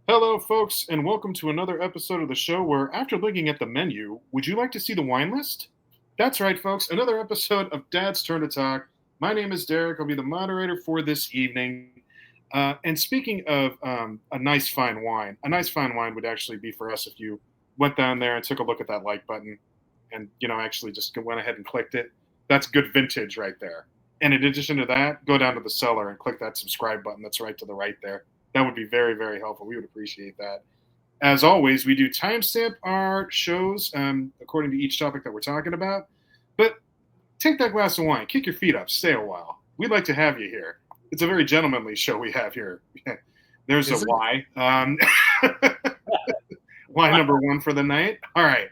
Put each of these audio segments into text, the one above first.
Hello, folks, and welcome to another episode of the show where, after looking at the menu, would you like to see the wine list? That's right, folks, another episode of Dad's Turn to Talk. My name is Derek. I'll be the moderator for this evening. And speaking of a nice fine wine would actually be for us if you went down there and took a look at that like button and, actually just went ahead and clicked it. That's good vintage right there. And in addition to that, go down to the cellar and click that subscribe button that's right to the right there. That would be very, very helpful. We would appreciate that. As always, we do timestamp our shows according to each topic that we're talking about. But take that glass of wine, kick your feet up, stay a while. We'd like to have you here. It's a very gentlemanly show we have here. There's a why. Why number one for the night. All right,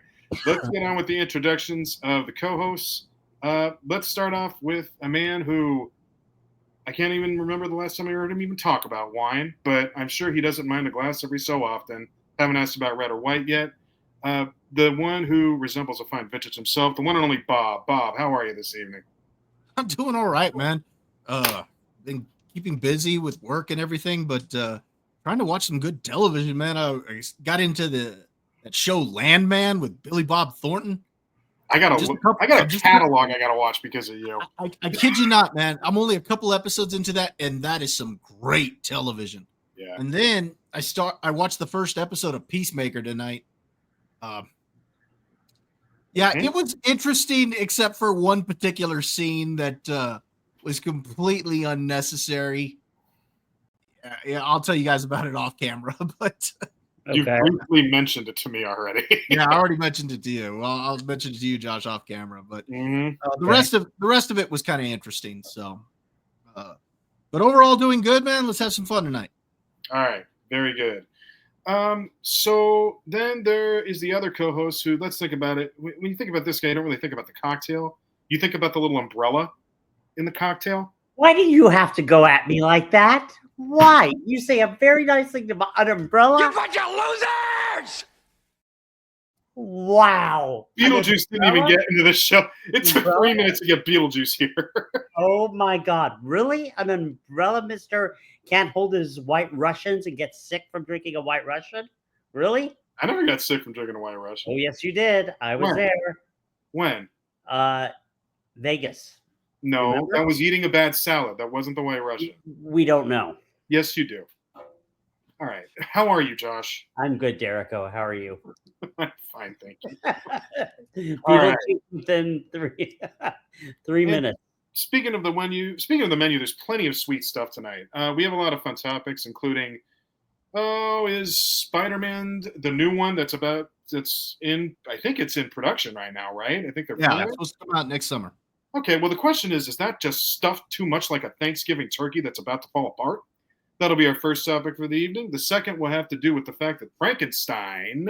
let's get on with the introductions of the co-hosts. Let's start off with a man who I can't even remember the last time I heard him even talk about wine, but I'm sure he doesn't mind a glass every so often. Haven't asked about red or white yet. The one who resembles a fine vintage himself, the one and only Bob. Bob, how are you this evening? I'm doing all right, man. Been keeping busy with work and everything, but trying to watch some good television, man. I got into that show Landman with Billy Bob Thornton. I got a catalog I gotta watch because of you. I kid you not, man. I'm only a couple episodes into that, and that is some great television. Yeah. And then I watched the first episode of Peacemaker tonight. It was interesting, except for one particular scene that was completely unnecessary. Yeah, I'll tell you guys about it off camera, but. Okay. You briefly mentioned it to me already. Yeah, I already mentioned it to you. Well, I'll mention it to you, Josh, off camera. But the rest of it was kind of interesting. So, but overall, doing good, man. Let's have some fun tonight. All right, very good. So then there is the other co-host who, let's think about it. When you think about this guy, you don't really think about the cocktail. You think about the little umbrella in the cocktail. Why do you have to go at me like that? Why? You say a very nice thing about an umbrella? You bunch of losers! Wow. Beetlejuice didn't even get into the show. It took 3 minutes to get Beetlejuice here. Oh my God. Really? An umbrella, Mr. Can't hold his white Russians and get sick from drinking a white Russian? Really? I never got sick from drinking a white Russian. Oh, yes, you did. I was there. When? Vegas. No, remember? That was eating a bad salad. That wasn't the white Russian. We don't know. Yes, you do. All right. How are you, Josh? I'm good, Derrico. How are you? I'm fine, thank you. Within 3 minutes. Speaking of the menu, there's plenty of sweet stuff tonight. We have a lot of fun topics, including, is Spider-Man the new one that's in? I think it's in production right now, right? I think they're it's supposed to come out next summer. Okay, well, the question is that just stuffed too much like a Thanksgiving turkey that's about to fall apart? That'll be our first topic for the evening. The second will have to do with the fact that Frankenstein,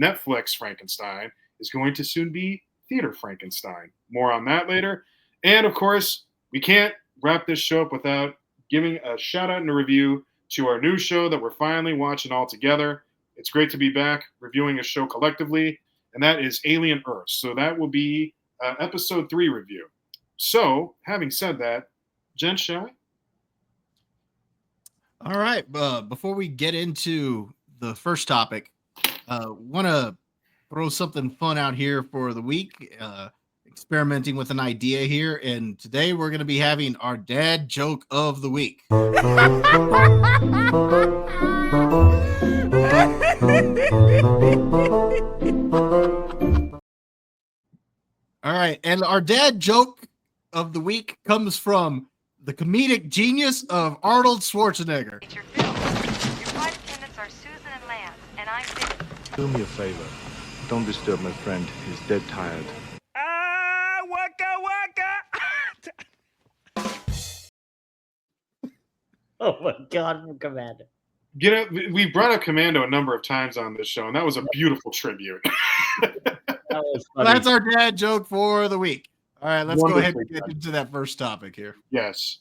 Netflix Frankenstein, is going to soon be Theater Frankenstein. More on that later. And, of course, we can't wrap this show up without giving a shout-out and a review to our new show that we're finally watching all together. It's great to be back reviewing a show collectively, and that is Alien Earth. So that will be episode 3 review. So, having said that, Jen, shall we? All right. Before we get into the first topic, want to throw something fun out here for the week. Experimenting with an idea here, and today we're going to be having our dad joke of the week. All right, and our dad joke of the week comes from the comedic genius of Arnold Schwarzenegger. Your flight attendants are Susan and Lance, and I'm Vicky. Do me a favor. Don't disturb my friend. He's dead tired. Waka! Oh my God, Commander. We brought up Commando a number of times on this show, and that was a beautiful tribute. That's our dad joke for the week. All right, let's go ahead and get into that first topic here. Yes.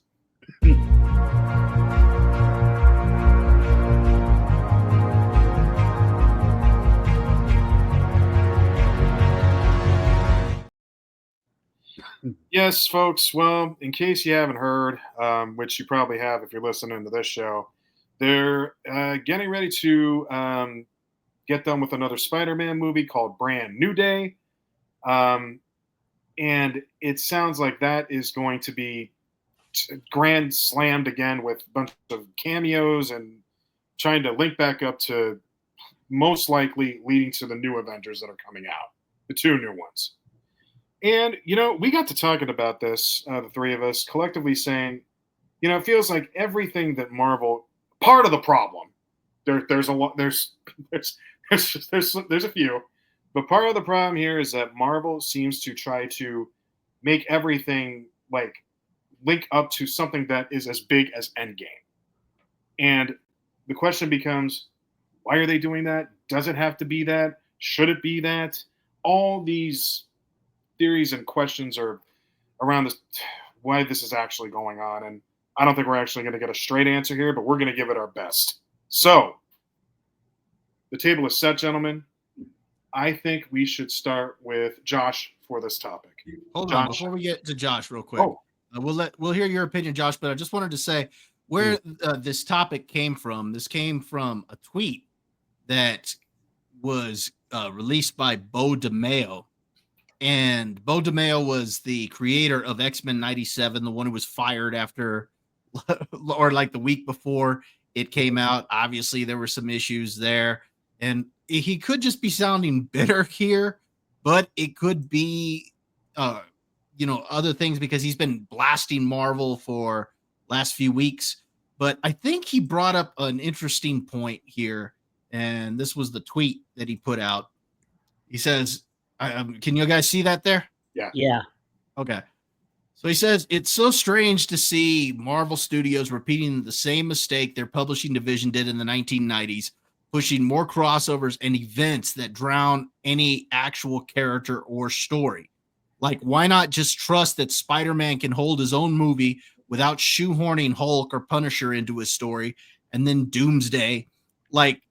Yes, folks. Well, in case you haven't heard, which you probably have if you're listening to this show, they're getting ready to get done with another Spider-Man movie called Brand New Day. And it sounds like that is going to be grand slammed again with a bunch of cameos and trying to link back up to most likely leading to the new Avengers that are coming out, the 2 new ones. And, we got to talking about this, the 3 of us, collectively saying, it feels like everything that Marvel, part of the problem, there's a lot, there's a few, but part of the problem here is that Marvel seems to try to make everything like link up to something that is as big as Endgame. And the question becomes, why are they doing that? Does it have to be that? Should it be that? All these theories and questions are around this, why this is actually going on. And I don't think we're actually going to get a straight answer here, but we're going to give it our best. So, the table is set, gentlemen. I think we should start with Josh for this topic. Hold on, before we get to Josh, real quick. We'll hear your opinion, Josh. But I just wanted to say where this topic came from. This came from a tweet that was released by Bo DeMayo, and Bo DeMayo was the creator of X-Men '97, the one who was fired after, or like the week before it came out. Obviously, there were some issues there, and he could just be sounding bitter here, but it could be, other things because he's been blasting Marvel for last few weeks. But I think he brought up an interesting point here, and this was the tweet that he put out. He says, can you guys see that there? Yeah. Okay. So he says, it's so strange to see Marvel Studios repeating the same mistake their publishing division did in the 1990s, pushing more crossovers and events that drown any actual character or story. Like, why not just trust that Spider-Man can hold his own movie without shoehorning Hulk or Punisher into his story, and then Doomsday? Like,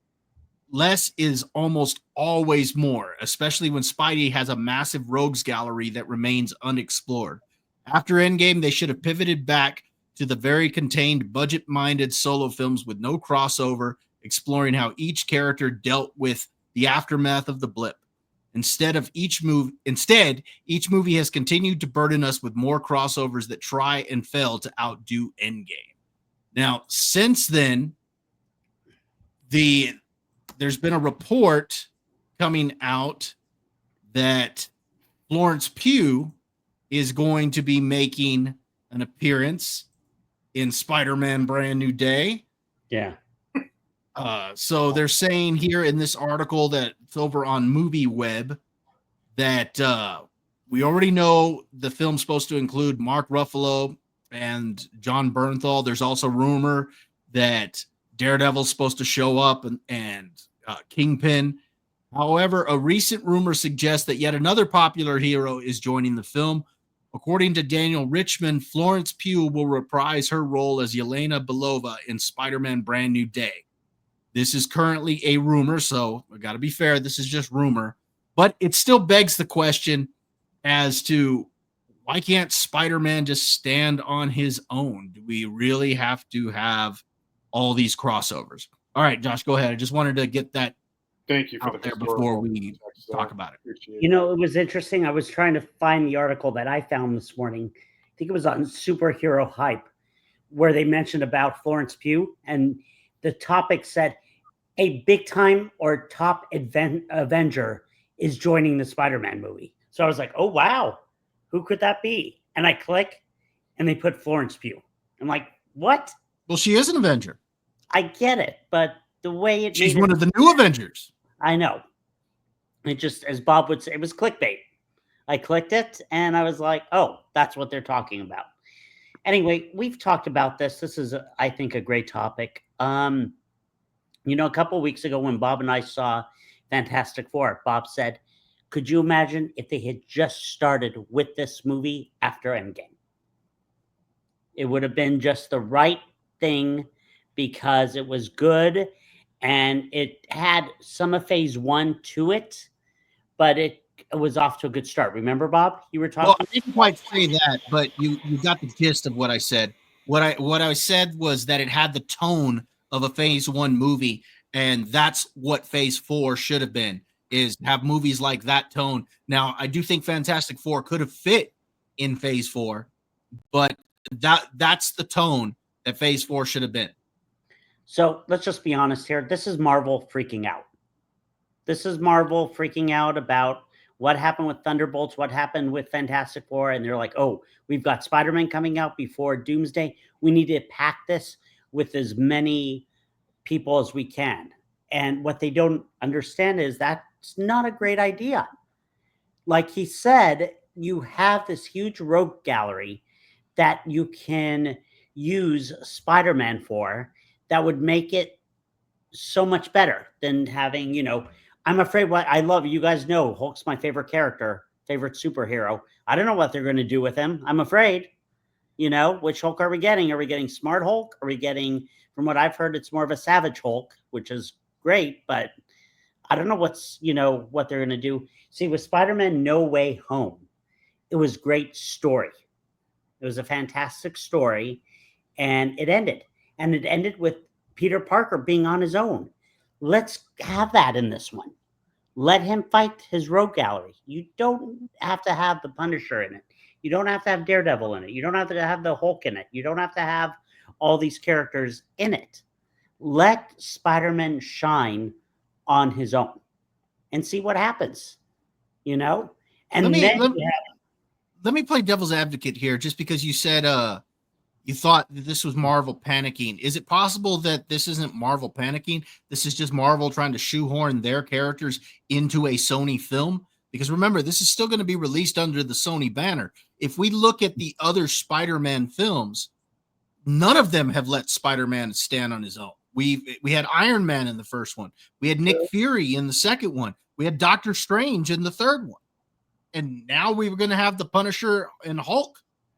less is almost always more, especially when Spidey has a massive rogues gallery that remains unexplored. After Endgame, they should have pivoted back to the very contained, budget-minded solo films with no crossover, exploring how each character dealt with the aftermath of the blip. Instead, each movie has continued to burden us with more crossovers that try and fail to outdo Endgame. Now, since then, there's been a report coming out that Florence Pugh is going to be making an appearance in Spider-Man Brand New Day. Yeah. So they're saying here in this article that it's over on MovieWeb that we already know the film's supposed to include Mark Ruffalo and John Bernthal. There's also rumor that Daredevil's supposed to show up and Kingpin. However, a recent rumor suggests that yet another popular hero is joining the film. According to Daniel Richmond, Florence Pugh will reprise her role as Yelena Belova in Spider-Man Brand New Day. This is currently a rumor, so I got to be fair. This is just rumor, but it still begs the question as to why can't Spider-Man just stand on his own? Do we really have to have all these crossovers? All right, Josh, go ahead. I just wanted to get that Thank you for out there before we talk about it. It was interesting. I was trying to find the article that I found this morning. I think it was on Superhero Hype, where they mentioned about Florence Pugh, and the topic said a big time or top Avenger is joining the Spider-Man movie. So I was like, oh, wow, who could that be? And I click and they put Florence Pugh. I'm like, what? Well, she is an Avenger. I get it, but the way she's one of the new Avengers. I know. It just, as Bob would say, it was clickbait. I clicked it and I was like, oh, that's what they're talking about. Anyway, we've talked about this. This is, I think, a great topic. A couple of weeks ago when Bob and I saw Fantastic Four, Bob said, could you imagine if they had just started with this movie after Endgame? It would have been just the right thing because it was good and it had some of phase 1 to it, but it was off to a good start. Remember, Bob? You were talking. Well, I didn't quite say that, but you got the gist of what I said. What I said was that it had the tone of a phase 1 movie. And that's what phase 4 should have been, is have movies like that tone. Now, I do think Fantastic Four could have fit in phase 4, but that's the tone that phase 4 should have been. So let's just be honest here. This is Marvel freaking out. This is Marvel freaking out about what happened with Thunderbolts, what happened with Fantastic Four. And they're like, oh, we've got Spider-Man coming out before Doomsday. We need to pack this with as many people as we can. And what they don't understand is that's not a great idea. Like he said, you have this huge rogue gallery that you can use Spider-Man for that would make it so much better than having, I'm afraid what I love, you guys know Hulk's my favorite character, favorite superhero. I don't know what they're going to do with him. I'm afraid, which Hulk are we getting? Are we getting Smart Hulk? Are we getting, from what I've heard, it's more of a Savage Hulk, which is great, but I don't know what they're going to do. See, with Spider-Man No Way Home, it was great story. It was a fantastic story, and it ended. And it ended with Peter Parker being on his own. Let's have that in this one. Let him fight his rogue gallery. You don't have to have the Punisher in it. You don't have to have Daredevil in it. You don't have to have the Hulk in it. You don't have to have all these characters in it. Let Spider-Man shine on his own and see what happens, And let me play devil's advocate here, just because you said you thought that this was Marvel panicking. Is it possible that this isn't Marvel panicking? This is just Marvel trying to shoehorn their characters into a Sony film? Because remember, this is still going to be released under the Sony banner. If we look at the other Spider-Man films, none of them have let Spider-Man stand on his own. We had Iron Man in the first one. We had Nick Fury in the second one. We had Doctor Strange in the third one. And now we were going to have the Punisher and Hulk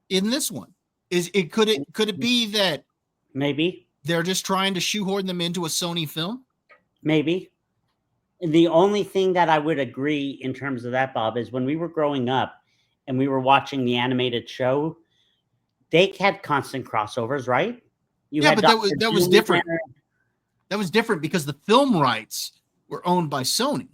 in this one. Could it be that maybe they're just trying to shoehorn them into a Sony film? Maybe. The only thing that I would agree in terms of that, Bob, is when we were growing up and we were watching the animated show, they had constant crossovers, right? But that was different. That was different because the film rights were owned by Sony.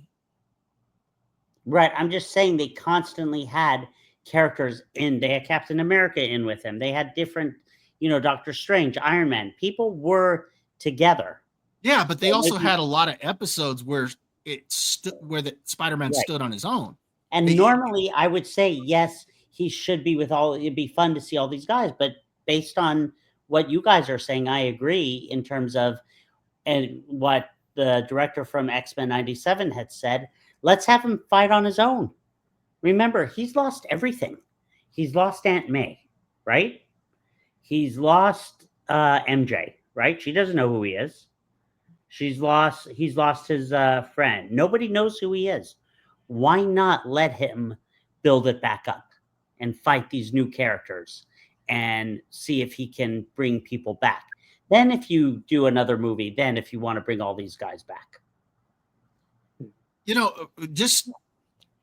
Right. I'm just saying they constantly had characters in. They had Captain America in with him. They had different, Doctor Strange, Iron Man. People were together. Yeah, but they also had a lot of episodes where the Spider-Man stood on his own. And normally I would say, yes, he should be with all. It'd be fun to see all these guys. But based on what you guys are saying, I agree in terms of, and what the director from X-Men 97 had said, let's have him fight on his own. Remember, he's lost everything. He's lost Aunt May, right? He's lost MJ, right? She doesn't know who he is. He's lost his friend. Nobody knows who he is. Why not let him build it back up and fight these new characters and see if he can bring people back? Then if you do another movie, then if you want to bring all these guys back.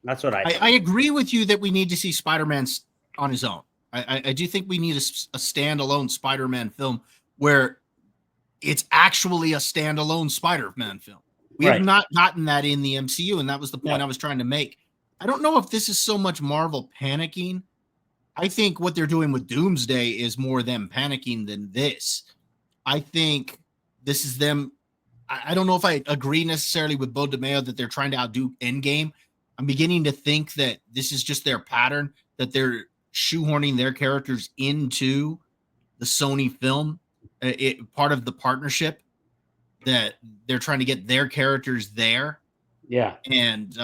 That's what I agree with you that we need to see Spider-Man on his own. I do think we need a standalone Spider-Man film where it's actually a standalone Spider-Man film. We have not gotten that in the MCU, and that was the point I was trying to make. I don't know if this is so much Marvel panicking. I think what they're doing with Doomsday is more them panicking than this. I think this is them. I don't know if I agree necessarily with Bo DeMeo that they're trying to outdo Endgame. I'm beginning to think that this is just their pattern, that they're shoehorning their characters into the Sony film, part of the partnership, that they're trying to get their characters there, and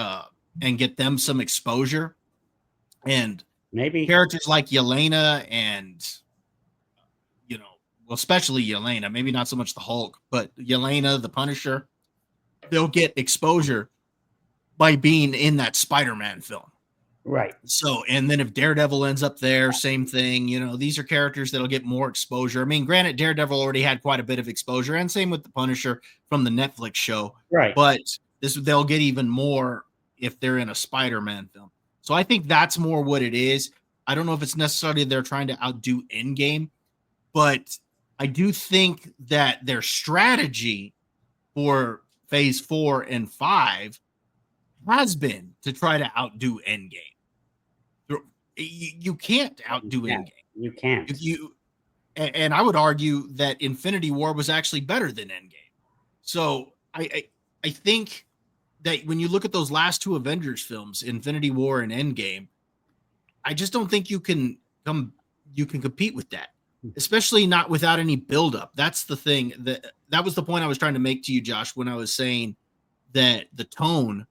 get them some exposure, and maybe characters like Yelena and especially Yelena, maybe not so much the Hulk, but Yelena, the Punisher, they'll get exposure by being in that Spider-Man film. Right. So, and then if Daredevil ends up there, same thing. These are characters that'll get more exposure. I mean, granted, Daredevil already had quite a bit of exposure, and same with the Punisher from the Netflix show. Right. But they'll get even more if they're in a Spider-Man film. So I think that's more what it is. I don't know if it's necessarily they're trying to outdo Endgame, but I do think that their strategy for phase 4 and 5 has been to try to outdo Endgame. You can't outdo Endgame. You can't. And I would argue that Infinity War was actually better than Endgame. So I think that when you look at those last two Avengers films, Infinity War and Endgame, I just don't think you can compete with that, especially not without any buildup. That's the thing that was the point I was trying to make to you, Josh, when I was saying that the tone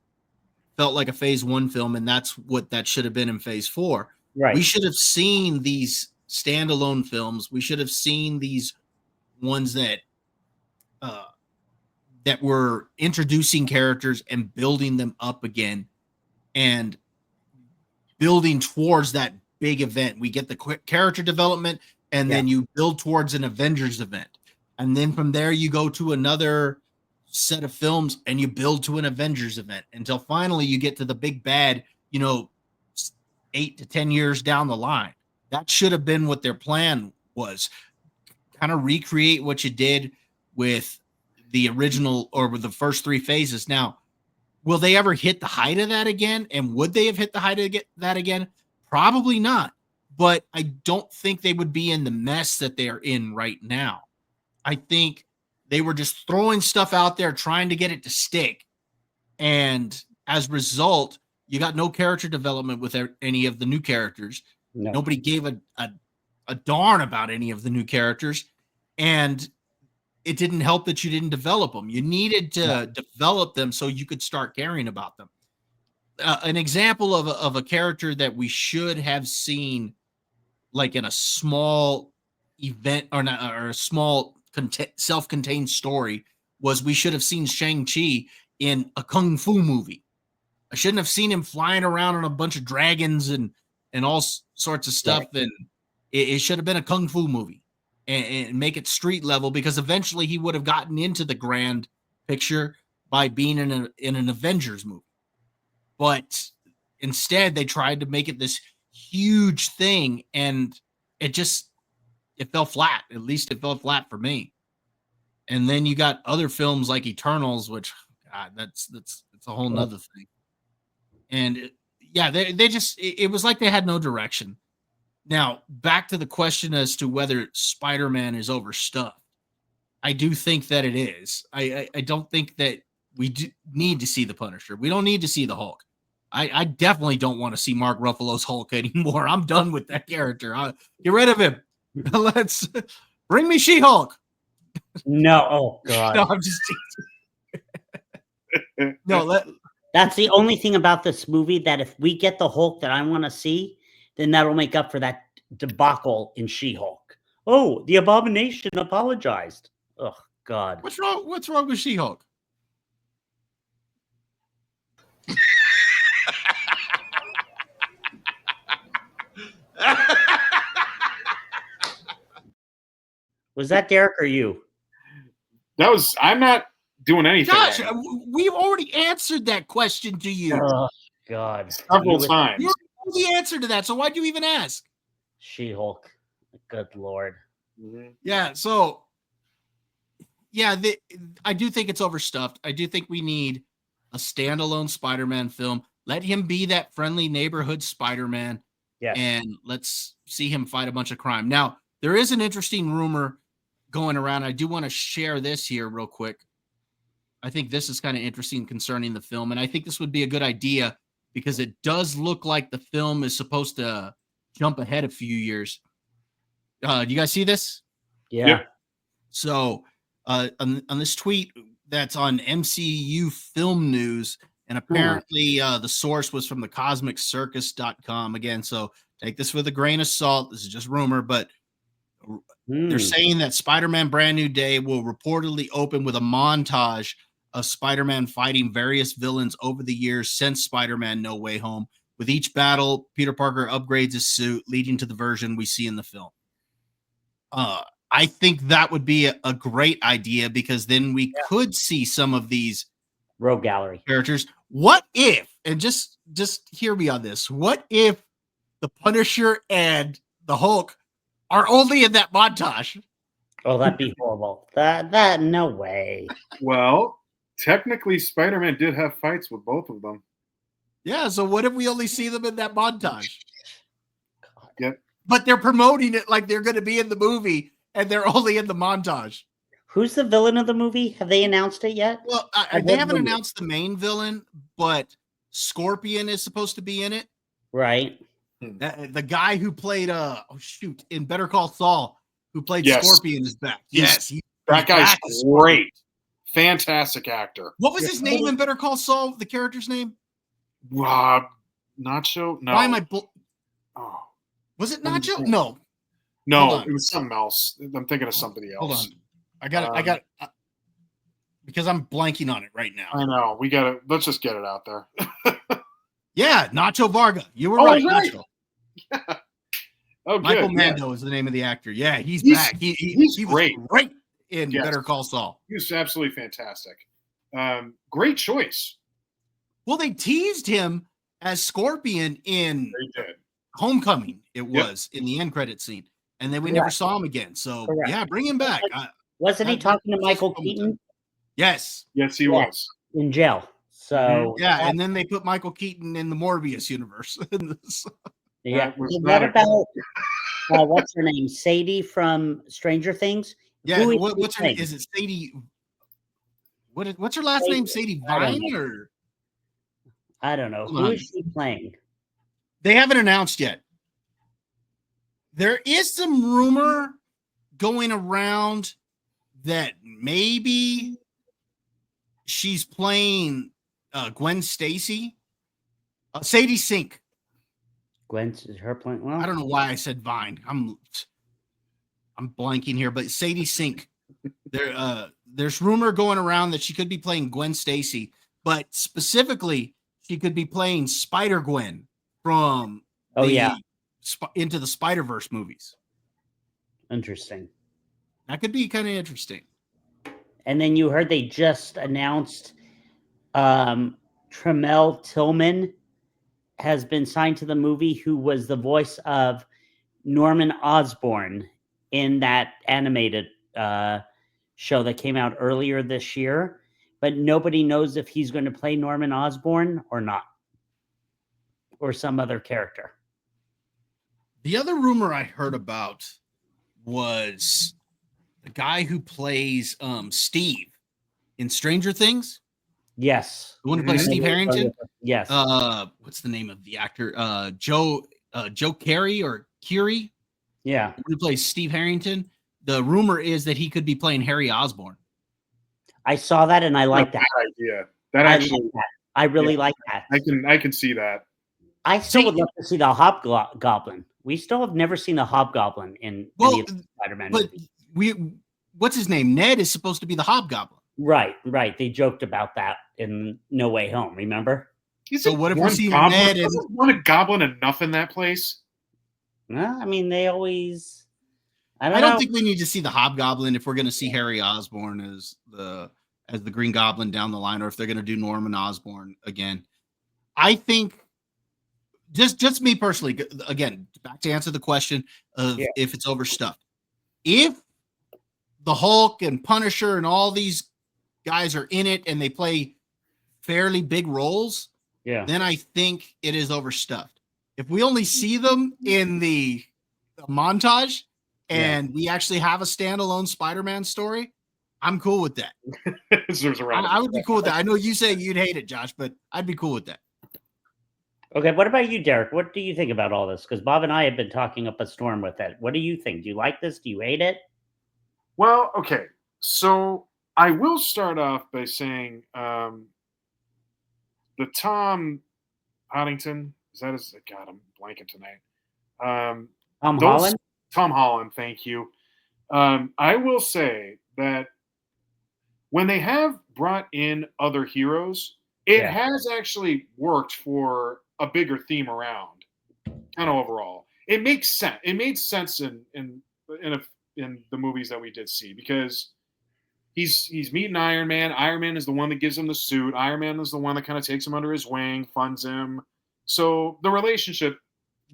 felt like a phase 1 film, and that's what that should have been in phase 4. Right. We should have seen these standalone films. We should have seen these ones that were introducing characters and building them up again and building towards that big event. We get the quick character development, and then you build towards an Avengers event. And then from there, you go to another set of films and you build to an Avengers event until finally you get to the big bad, 8 to 10 years down the line. That should have been what their plan was. Kind of recreate what you did with the original or with the first 3 phases. Now, will they ever hit the height of that again? And would they have hit the height of that again? Probably not. But I don't think they would be in the mess that they are in right now. I think they were just throwing stuff out there, trying to get it to stick. And as a result, you got no character development with any of the new characters. No. Nobody gave a darn about any of the new characters. And it didn't help that you didn't develop them. You needed to develop them so you could start caring about them. An example of a character that we should have seen like in a small event or a small self-contained story was we should have seen Shang-Chi in a Kung Fu movie. I shouldn't have seen him flying around on a bunch of dragons and all sorts of stuff. Right. And it should have been a Kung Fu movie and make it street level, because eventually he would have gotten into the grand picture by being in an Avengers movie. But instead they tried to make it this huge thing, and it fell flat. At least it fell flat for me. And then you got other films like Eternals, which God, that's a whole nother thing. And it was like they had no direction. Now, back to the question as to whether Spider-Man is overstuffed. I do think that it is. I don't think that we do need to see the Punisher. We don't need to see the Hulk. I definitely don't want to see Mark Ruffalo's Hulk anymore. I'm done with that character. Get rid of him. Let's bring me She-Hulk. No, oh God. No, I'm just no. That's the only thing about this movie, that if we get the Hulk that I want to see, then that'll make up for that debacle in She-Hulk. Oh, the Abomination apologized. Oh God. What's wrong with She-Hulk? Was that Derek or you? I'm not doing anything. Gosh, we've already answered that question to you. Oh God. Several times. You know the answer to that, so why'd you even ask? She-Hulk. Good Lord. Mm-hmm. Yeah, so I do think it's overstuffed. I do think we need a standalone Spider-Man film. Let him be that friendly neighborhood Spider-Man. Yes. And let's see him fight a bunch of crime. Now, there is an interesting rumor going around. I do want to share this here real quick. I think this is kind of interesting concerning the film, and I think this would be a good idea because it does look like the film is supposed to jump ahead a few years. Do you guys see this? Yeah. So on this tweet that's on MCU Film News, and apparently the source was from the CosmicCircus.com again. So take this with a grain of salt. This is just rumor, but they're saying that Spider-Man Brand New Day will reportedly open with a montage of Spider-Man fighting various villains over the years since Spider-Man No Way Home. With each battle, Peter Parker upgrades his suit, leading to the version we see in the film. I think that would be a great idea, because then we could see some of these Rogue Gallery characters. What if, and just hear me on this, what if the Punisher and the Hulk are only in that montage? Oh, that'd be horrible. That no way. Well, technically, Spider-Man did have fights with both of them. Yeah, so what if we only see them in that montage? Yep. But they're promoting it like they're going to be in the movie, and they're only in the montage. Who's the villain of the movie? Have they announced it yet? Well, they haven't announced the main villain, but Scorpion is supposed to be in it. Right. The guy who played in Better Call Saul, who played Scorpion, is back. That guy's great. Fantastic actor. What was his name in Better Call Saul? The character's name? Nacho? No. Why am I? Oh. Was it Nacho? No. No, it was something else. I'm thinking of somebody else. Hold on. I got it. Because I'm blanking on it right now. I know. Let's just get it out there. Yeah, Nacho Varga. You were right. Nacho. Yeah. Oh, Michael good. Mando is the name of the actor. Yeah, he's back. He's great. Great in Better Call Saul. He was absolutely fantastic. Great choice. Well, they teased him as Scorpion in Homecoming. It was in the end credit scene, and then we never saw him again. So yeah, bring him back. Wasn't he talking to Michael Keaton? Yes. Yes, he was in jail. So and then they put Michael Keaton in the Morbius universe. Yeah. What about what's her name? Sadie from Stranger Things? Yeah. What's her name? Is it Sadie? What's her last name? Sadie Vine or? I don't know. Who is she playing? They haven't announced yet. There is some rumor going around that maybe she's playing Gwen Stacy. Sadie Sink. Gwen's is her playing? Well, I don't know why I said Vine. I'm blanking here, but Sadie Sink. There's rumor going around that she could be playing Gwen Stacy, but specifically she could be playing Spider Gwen from Into the Spider-Verse movies. Interesting. That could be kind of interesting. And then you heard they just announced Tremel Tillman has been signed to the movie, who was the voice of Norman Osborn in that animated show that came out earlier this year. But nobody knows if he's going to play Norman Osborn or not, or some other character. The other rumor I heard about was the guy who plays Steve in Stranger Things. Yes. The one who plays Steve Harrington? Yes. What's the name of the actor? Joe Carey or Curie? Yeah. Who plays Steve Harrington? The rumor is that he could be playing Harry Osborn. I saw that and I like that idea. I really like that. I can see that. I still would love to see the Hobgoblin. We still have never seen the Hobgoblin in any of the Spider-Man movies. What's his name? Ned is supposed to be the Hobgoblin. Right. They joked about that in No Way Home, remember? So what if we see Ned? Isn't one goblin enough in that place? No, I mean, they always... I don't think we need to see the Hobgoblin if we're going to see Harry Osborn as the Green Goblin down the line, or if they're going to do Norman Osborn again. I think just me personally, again, back to answer the question of if it's overstuffed. If the Hulk and Punisher and all these guys are in it and they play fairly big roles, then I think it is overstuffed. If we only see them in the montage and we actually have a standalone Spider-Man story, I'm cool with that. I would be cool with that. I know you say you'd hate it, Josh, but I'd be cool with that. Okay, what about you, Derek? What do you think about all this? Because Bob and I have been talking up a storm with it. What do you think? Do you like this? Do you hate it? Well, okay. So I will start off by saying the Tom Hoddington, is that his? God, I'm blanking tonight. Holland? Tom Holland, thank you. I will say that when they have brought in other heroes, it has actually worked for a bigger theme around, kind of overall. It makes sense. It made sense in the movies that we did see, because he's meeting Iron Man. Iron Man is the one that gives him the suit. Iron Man is the one that kind of takes him under his wing, funds him. So the relationship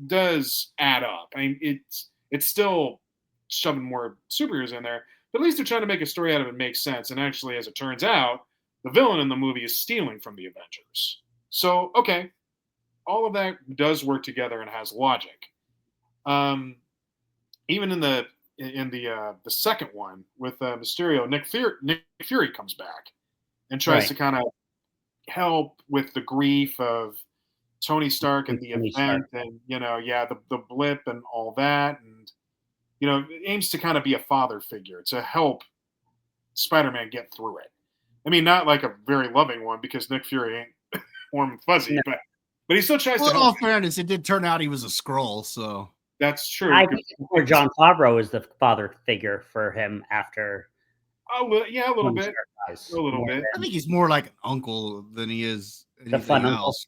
does add up. I mean, it's still shoving more superheroes in there, But at least they're trying to make a story out of it make sense. And actually, as it turns out, the villain in the movie is stealing from the Avengers. So, okay, all of that does work together and has logic. Even in the second one with Mysterio, Nick Fury comes back and tries to kind of help with the grief of Tony Stark and the event, and the blip and all that, and aims to kind of be a father figure to help Spider-Man get through it. I mean, not like a very loving one because Nick Fury ain't warm and fuzzy, but he still tries to help. In all fairness, it did turn out he was a Skrull, so that's true. I think for John Favreau is the father figure for him after. Oh, yeah, a little bit. A little bit. I think he's more like an uncle than he is anything else.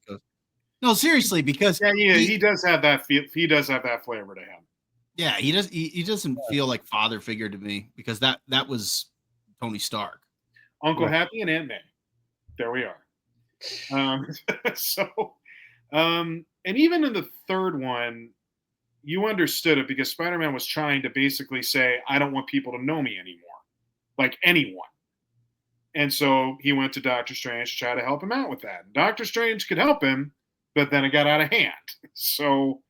No, seriously, because he does have that he does have that flavor to him. Yeah, he does. He doesn't feel like father figure to me because that was Tony Stark, Uncle Happy, and Aunt May. There we are. And even in the third one, you understood it because Spider-Man was trying to basically say, "I don't want people to know me anymore, like anyone." And so he went to Doctor Strange to try to help him out with that. And Doctor Strange could help him, but then it got out of hand. So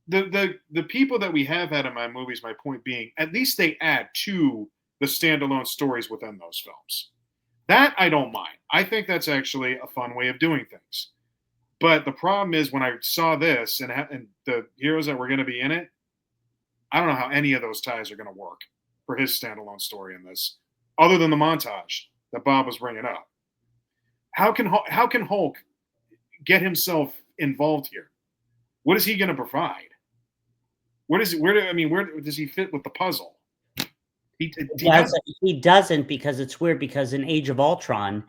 the people that we have had in my movies, my point being, at least they add to the standalone stories within those films. That I don't mind. I think that's actually a fun way of doing things. But the problem is when I saw this and the heroes that were going to be in it, I don't know how any of those ties are going to work for his standalone story in this, other than the montage that Bob was bringing up. How can Hulk get himself involved here? What is he going to provide? Where does he fit with the puzzle? He doesn't, because it's weird, because in Age of Ultron,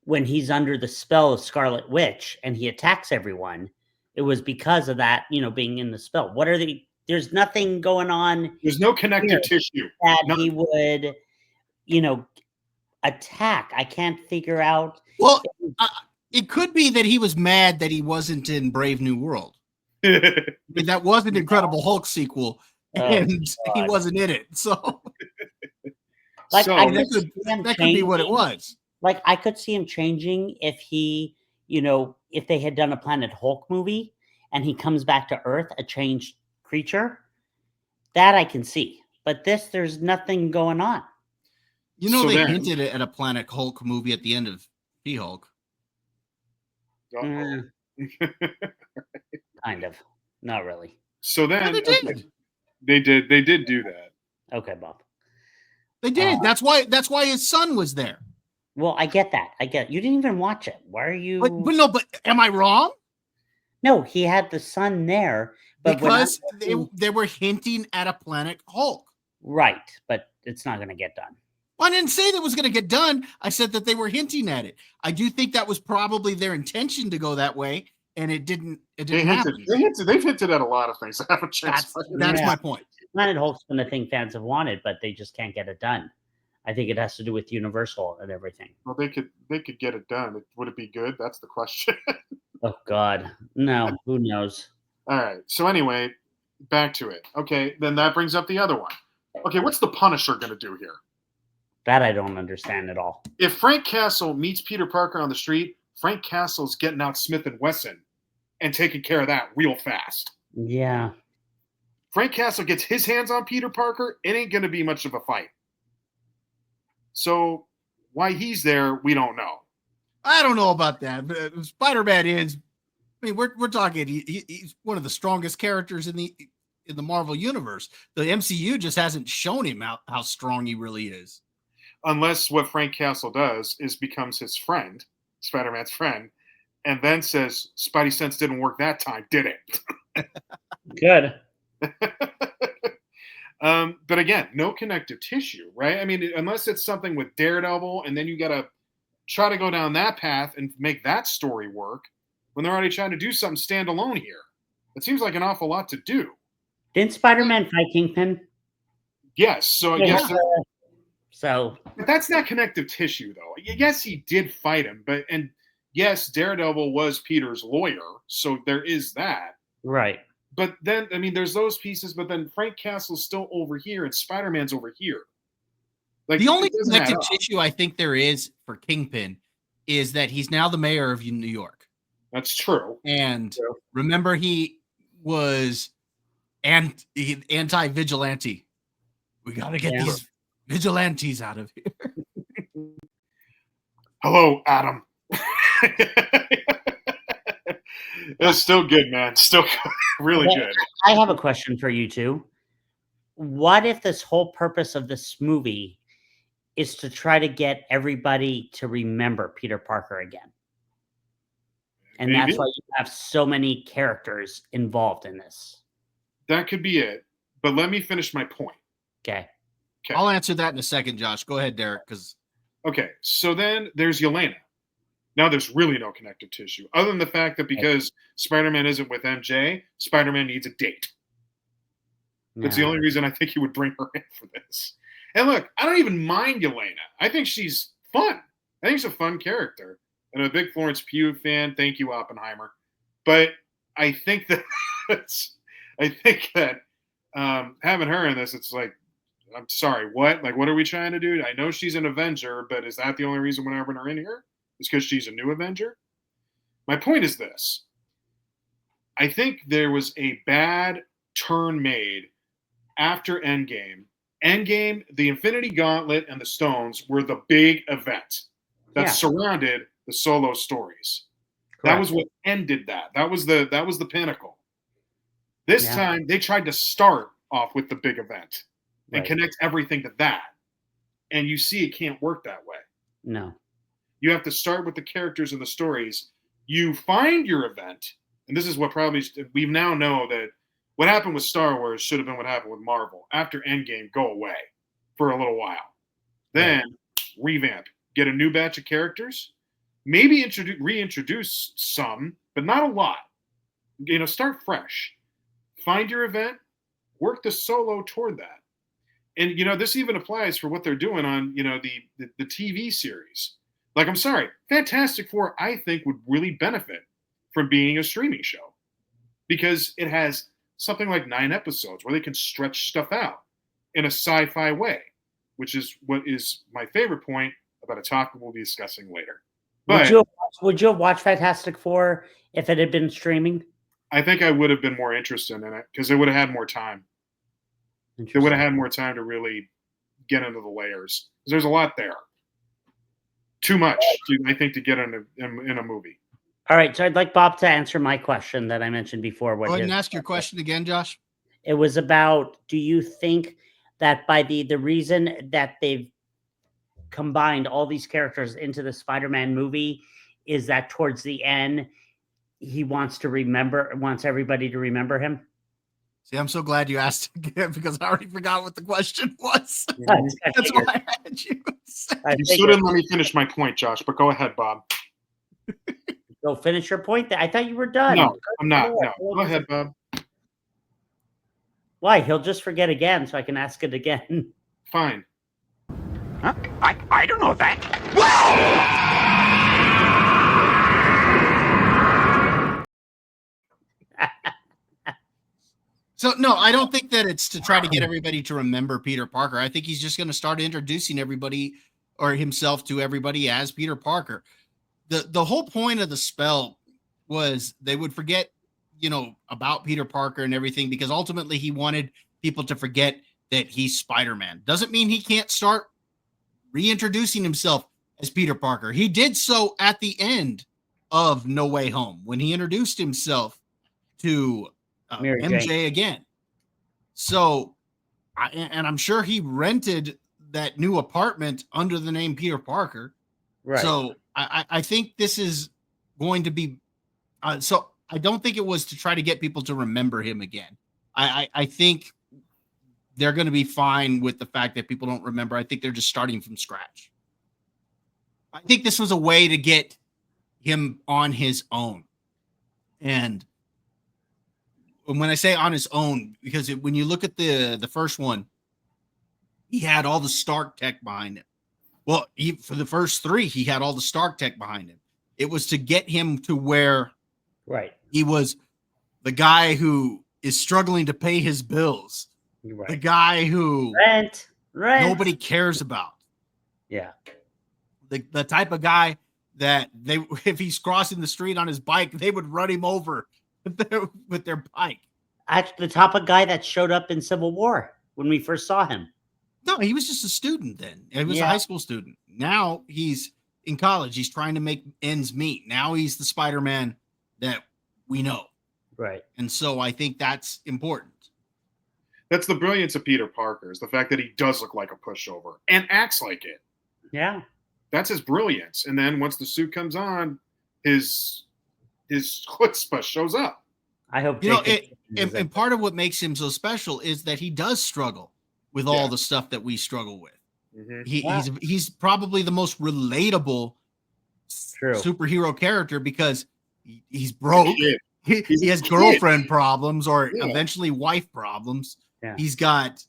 when he's under the spell of Scarlet Witch and he attacks everyone, it was because of that, being in the spell. There's nothing going on. There's no connective tissue that he would, attack. I can't figure out. Well, it could be that he was mad that he wasn't in Brave New World. I mean, that was an Incredible Hulk sequel, and he wasn't in it. So, that could be what it was. Like, I could see him changing if he, if they had done a Planet Hulk movie and he comes back to Earth, a changed creature. That I can see. But there's nothing going on. They hinted at a Planet Hulk movie at the end of She-Hulk. Kind of. Not really. So then they did. They did do that. Okay, Bob. They did. That's why his son was there. Well, I get that. You didn't even watch it. Why are you? But am I wrong? No, he had the son there, but because they were hinting at a Planet Hulk. Right, but it's not going to get done. Well, I didn't say that was going to get done. I said that they were hinting at it. I do think that was probably their intention to go that way, and it didn't happen. They've hinted at a lot of things that haven't changed. That's my point. Planet Hulk's been the thing fans have wanted, but they just can't get it done. I think it has to do with Universal and everything. Well, they could get it done. Would it be good? That's the question. Oh God, no. Who knows? All right. So anyway, back to it. Okay, then that brings up the other one. Okay, what's the Punisher going to do here? That I don't understand at all. If Frank Castle meets Peter Parker on the street, Frank Castle's getting out Smith & Wesson and taking care of that real fast. Yeah. Frank Castle gets his hands on Peter Parker, it ain't going to be much of a fight. So why he's there, we don't know. I don't know about that. But Spider-Man is, I mean, we're talking, he's one of the strongest characters in the Marvel universe. The MCU just hasn't shown him how strong he really is. Unless what Frank Castle does is becomes his friend, Spider-Man's friend, and then says, Spidey sense didn't work that time, did it? Good. But again, no connective tissue, right? I mean, unless it's something with Daredevil, and then you got to try to go down that path and make that story work when they're already trying to do something standalone here. It seems like an awful lot to do. Didn't Spider-Man fight Kingpin? Yes. So I guess... But that's not connective tissue, though. Yes, he did fight him, and yes, Daredevil was Peter's lawyer, so there is that. Right. But then, I mean, there's those pieces, but then Frank Castle's still over here, and Spider-Man's over here. Like The only it doesn't add connective up. tissue I think there is for Kingpin is that he's now the mayor of New York. That's true. And True. remember, he was anti-vigilante. We got to get Yeah. these vigilantes out of here. Hello, Adam. It's still good, man. Still really Okay, good. I have a question for you two. What if this whole purpose of this movie is to try to get everybody to remember Peter Parker again? And Maybe. that's why you have so many characters involved in this. That could be it. But let me finish my point. Okay. Okay. I'll answer that in a second, Josh. Go ahead, Derek, because Okay, so then there's Yelena. Now there's really no connective tissue, other than the fact that because Spider-Man isn't with MJ, Spider-Man needs a date. That's the only reason I think he would bring her in for this. And look, I don't even mind Yelena. I think she's fun. I think she's a fun character. And I'm a big Florence Pugh fan. Thank you, Oppenheimer. But I think that having her in this, it's like, I'm sorry, what? Like, what are we trying to do? I know she's an Avenger, but is that the only reason we're having her in here? It's because she's a new Avenger? My point is this. I think there was a bad turn made after Endgame. Endgame, the Infinity Gauntlet and the Stones were the big event that surrounded the solo stories. Correct. That was what ended that. That was the pinnacle. This time, they tried to start off with the big event and connect everything to that. And you see it can't work that way. No. You have to start with the characters and the stories. You find your event, and this is what probably we now know that what happened with Star Wars should have been what happened with Marvel. After Endgame, go away for a little while. Then revamp, get a new batch of characters, maybe reintroduce some, but not a lot. Start fresh. Find your event, work the solo toward that. And, this even applies for what they're doing on, the TV series. Like, I'm sorry, Fantastic Four, I think, would really benefit from being a streaming show because it has something like 9 episodes where they can stretch stuff out in a sci-fi way, which is what is my favorite point about a topic we'll be discussing later. But would you have watched Fantastic Four if it had been streaming? I think I would have been more interested in it because they would have had more time. They would have had more time to really get into the layers. There's a lot there. Too much, I think, to get in a movie. All right, so I'd like Bob to answer my question that I mentioned before. go ahead and ask your question again, Josh. It was about, do you think that by the reason that they've combined all these characters into the Spider-Man movie is that towards the end, he wants everybody to remember him? See, I'm so glad you asked again because I already forgot what the question was. I That's why I had you. You still didn't let me finish my point, Josh, but go ahead, Bob. Go finish your point. I thought you were done. No, I'm not. No. Go ahead, Bob. Why? He'll just forget again, so I can ask it again. Fine. Huh? I don't know that. So, no, I don't think that it's to try to get everybody to remember Peter Parker. I think he's just going to start introducing everybody or himself to everybody as Peter Parker. The whole point of the spell was they would forget, about Peter Parker and everything because ultimately he wanted people to forget that he's Spider-Man. Doesn't mean he can't start reintroducing himself as Peter Parker. He did so at the end of No Way Home when he introduced himself to MJ again. So, I'm sure he rented that new apartment under the name Peter Parker. Right. So I think this is going to be, so I don't think it was to try to get people to remember him again. I think they're going to be fine with the fact that people don't remember. I think they're just starting from scratch. I think this was a way to get him on his own. And when I say on his own, because when you look at the first one, he had all the Stark tech behind him. Well, for the first 3, he had all the Stark tech behind him. It was to get him to where he was the guy who is struggling to pay his bills, the guy who rent nobody cares about, Yeah. The type of guy that if he's crossing the street on his bike, they would run him over with their bike. Actually, the type of guy that showed up in Civil War when we first saw him. No, he was just a student then. He was a Yeah. high school student. Now he's in college. He's trying to make ends meet. Now he's the Spider-Man that we know. Right. And so I think that's important. That's the brilliance of Peter Parker, is the fact that he does look like a pushover and acts like it. Yeah. That's his brilliance. And then once the suit comes on, his chutzpah shows up. I hope. And part of what makes him so special is that he does struggle with all the stuff that we struggle with. Mm-hmm. He's probably the most relatable superhero character because he's broke. He has girlfriend problems or eventually wife problems. Yeah. He's got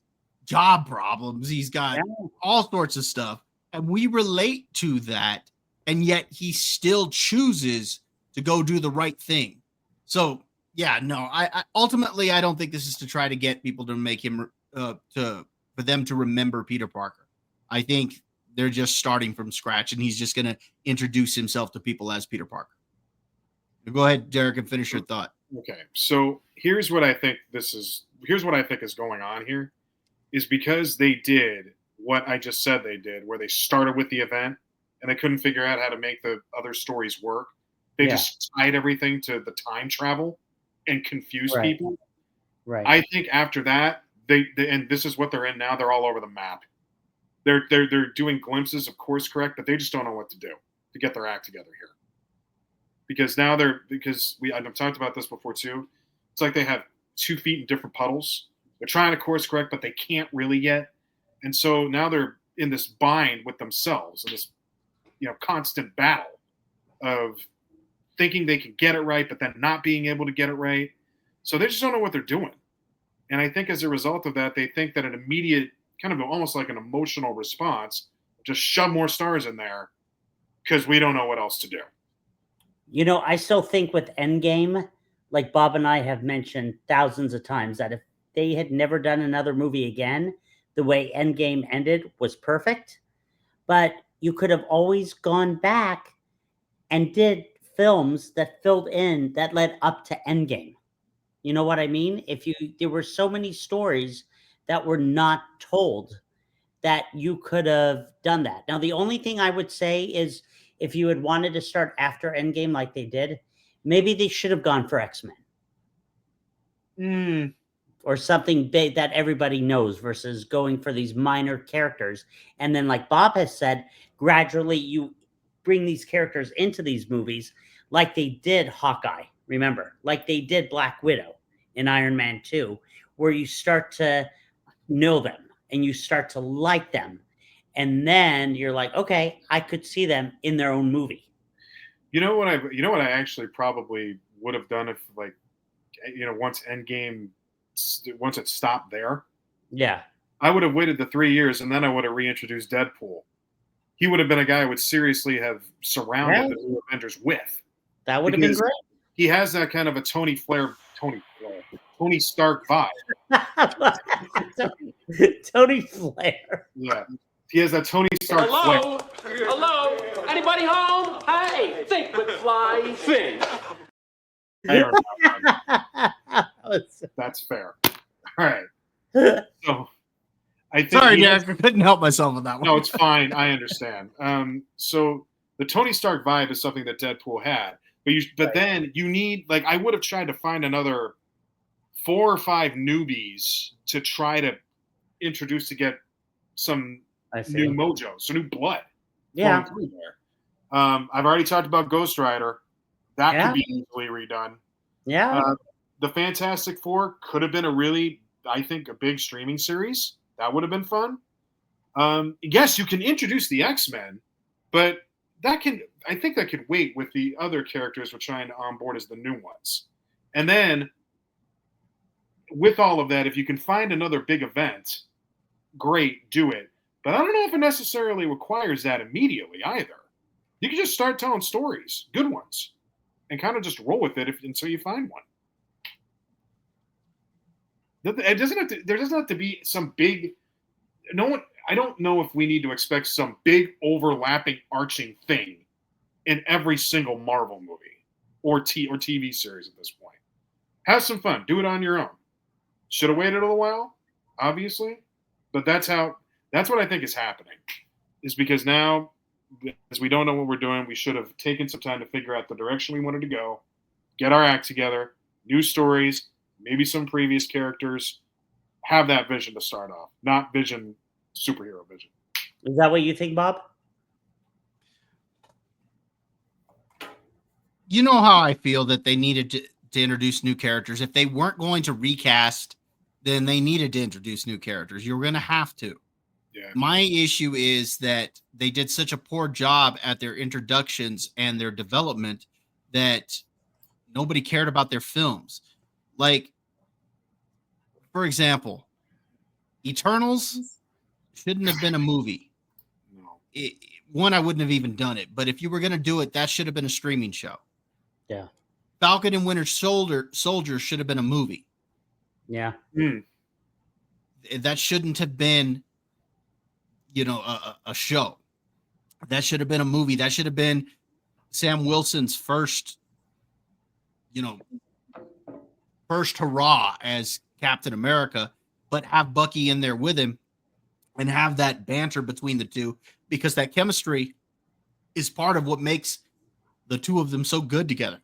job problems. He's got all sorts of stuff. And we relate to that. And yet he still chooses to go do the right thing. So, I ultimately, I don't think this is to try to get people to make him for them to remember Peter Parker. I think they're just starting from scratch and he's just going to introduce himself to people as Peter Parker. Go ahead, Derek, and finish your thought. Okay. So here's what I think is going on here is because they did what I just said they did, where they started with the event and they couldn't figure out how to make the other stories work. They just tied everything to the time travel and confused people. Right. I think after that, they and this is what they're in now. They're all over the map. They're doing glimpses of course correct, but they just don't know what to do to get their act together here. Because now I've talked about this before too. It's like they have 2 feet in different puddles. They're trying to course correct, but they can't really yet. And so now they're in this bind with themselves, in this, constant battle of thinking they can get it right, but then not being able to get it right. So they just don't know what they're doing. And I think as a result of that, they think that an immediate, kind of almost like an emotional response, just shove more stars in there because we don't know what else to do. I still think with Endgame, like Bob and I have mentioned thousands of times, that if they had never done another movie again, the way Endgame ended was perfect. But you could have always gone back and did films that filled in that led up to Endgame. You know what I mean? There were so many stories that were not told that you could have done that. Now, the only thing I would say is if you had wanted to start after Endgame like they did, maybe they should have gone for X-Men. Or something big that everybody knows versus going for these minor characters. And then, like Bob has said, gradually you bring these characters into these movies like they did Hawkeye, remember? Like they did Black Widow in Iron Man 2, where you start to know them and you start to like them. And then you're like, okay, I could see them in their own movie. You know what I actually probably would have done if, like, once it stopped there. Yeah. I would have waited the 3 years and then I would have reintroduced Deadpool. He would have been a guy I would seriously have surrounded the new Avengers with. That would have been great. He has that kind of a Tony Stark vibe. Tony Flair. Yeah. He has that Tony Stark flair. Hello? Anybody home? Hey, think with fly, think. That's fair. All right. So I think Sorry, Derek, I couldn't help myself with that one. No, it's fine. I understand. So the Tony Stark vibe is something that Deadpool had, but then you need, like, I would have tried to find another 4 or 5 newbies to try to introduce to get some new mojo, some new blood. Yeah. I've already talked about Ghost Rider. That could be easily redone. Yeah. The Fantastic Four could have been a big streaming series. That would have been fun. Yes, you can introduce the X-Men, but I think that could wait with the other characters we're trying to onboard as the new ones. And then with all of that, if you can find another big event, great, do it. But I don't know if it necessarily requires that immediately either. You can just start telling stories, good ones, and kind of just roll with it until you find one. There doesn't have to be some big. No one. I don't know if we need to expect some big overlapping arching thing in every single Marvel movie or TV series at this point. Have some fun. Do it on your own. Should have waited a little while, obviously, but that's what I think is happening. Is because now, as we don't know what we're doing, we should have taken some time to figure out the direction we wanted to go, get our act together, new stories, maybe some previous characters, have that vision to start off, not vision, superhero vision. Is that what you think, Bob? You know how I feel that they needed to introduce new characters. If they weren't going to recast, then they needed to introduce new characters. You're going to have to. Yeah. My issue is that they did such a poor job at their introductions and their development that nobody cared about their films. Like, for example, Eternals shouldn't have been a movie. No. I wouldn't have even done it. But if you were going to do it, that should have been a streaming show. Yeah. Falcon and Winter Soldier should have been a movie. Yeah. That shouldn't have been, a show. That should have been a movie. That should have been Sam Wilson's first hurrah as Captain America, but have Bucky in there with him and have that banter between the two, because that chemistry is part of what makes the two of them so good together.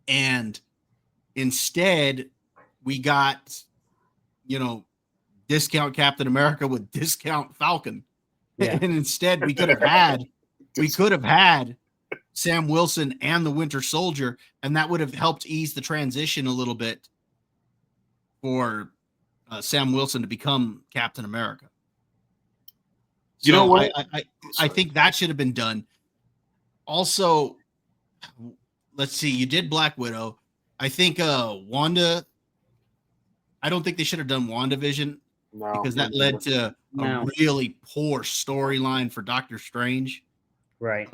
And instead, we got, discount Captain America with discount Falcon. Yeah. And instead, we could have had Sam Wilson and the Winter Soldier, and that would have helped ease the transition a little bit for Sam Wilson to become Captain America. You know what? I think that should have been done. Also, let's see. You did Black Widow. I think Wanda. I don't think they should have done WandaVision because that led to a really poor storyline for Doctor Strange. Right.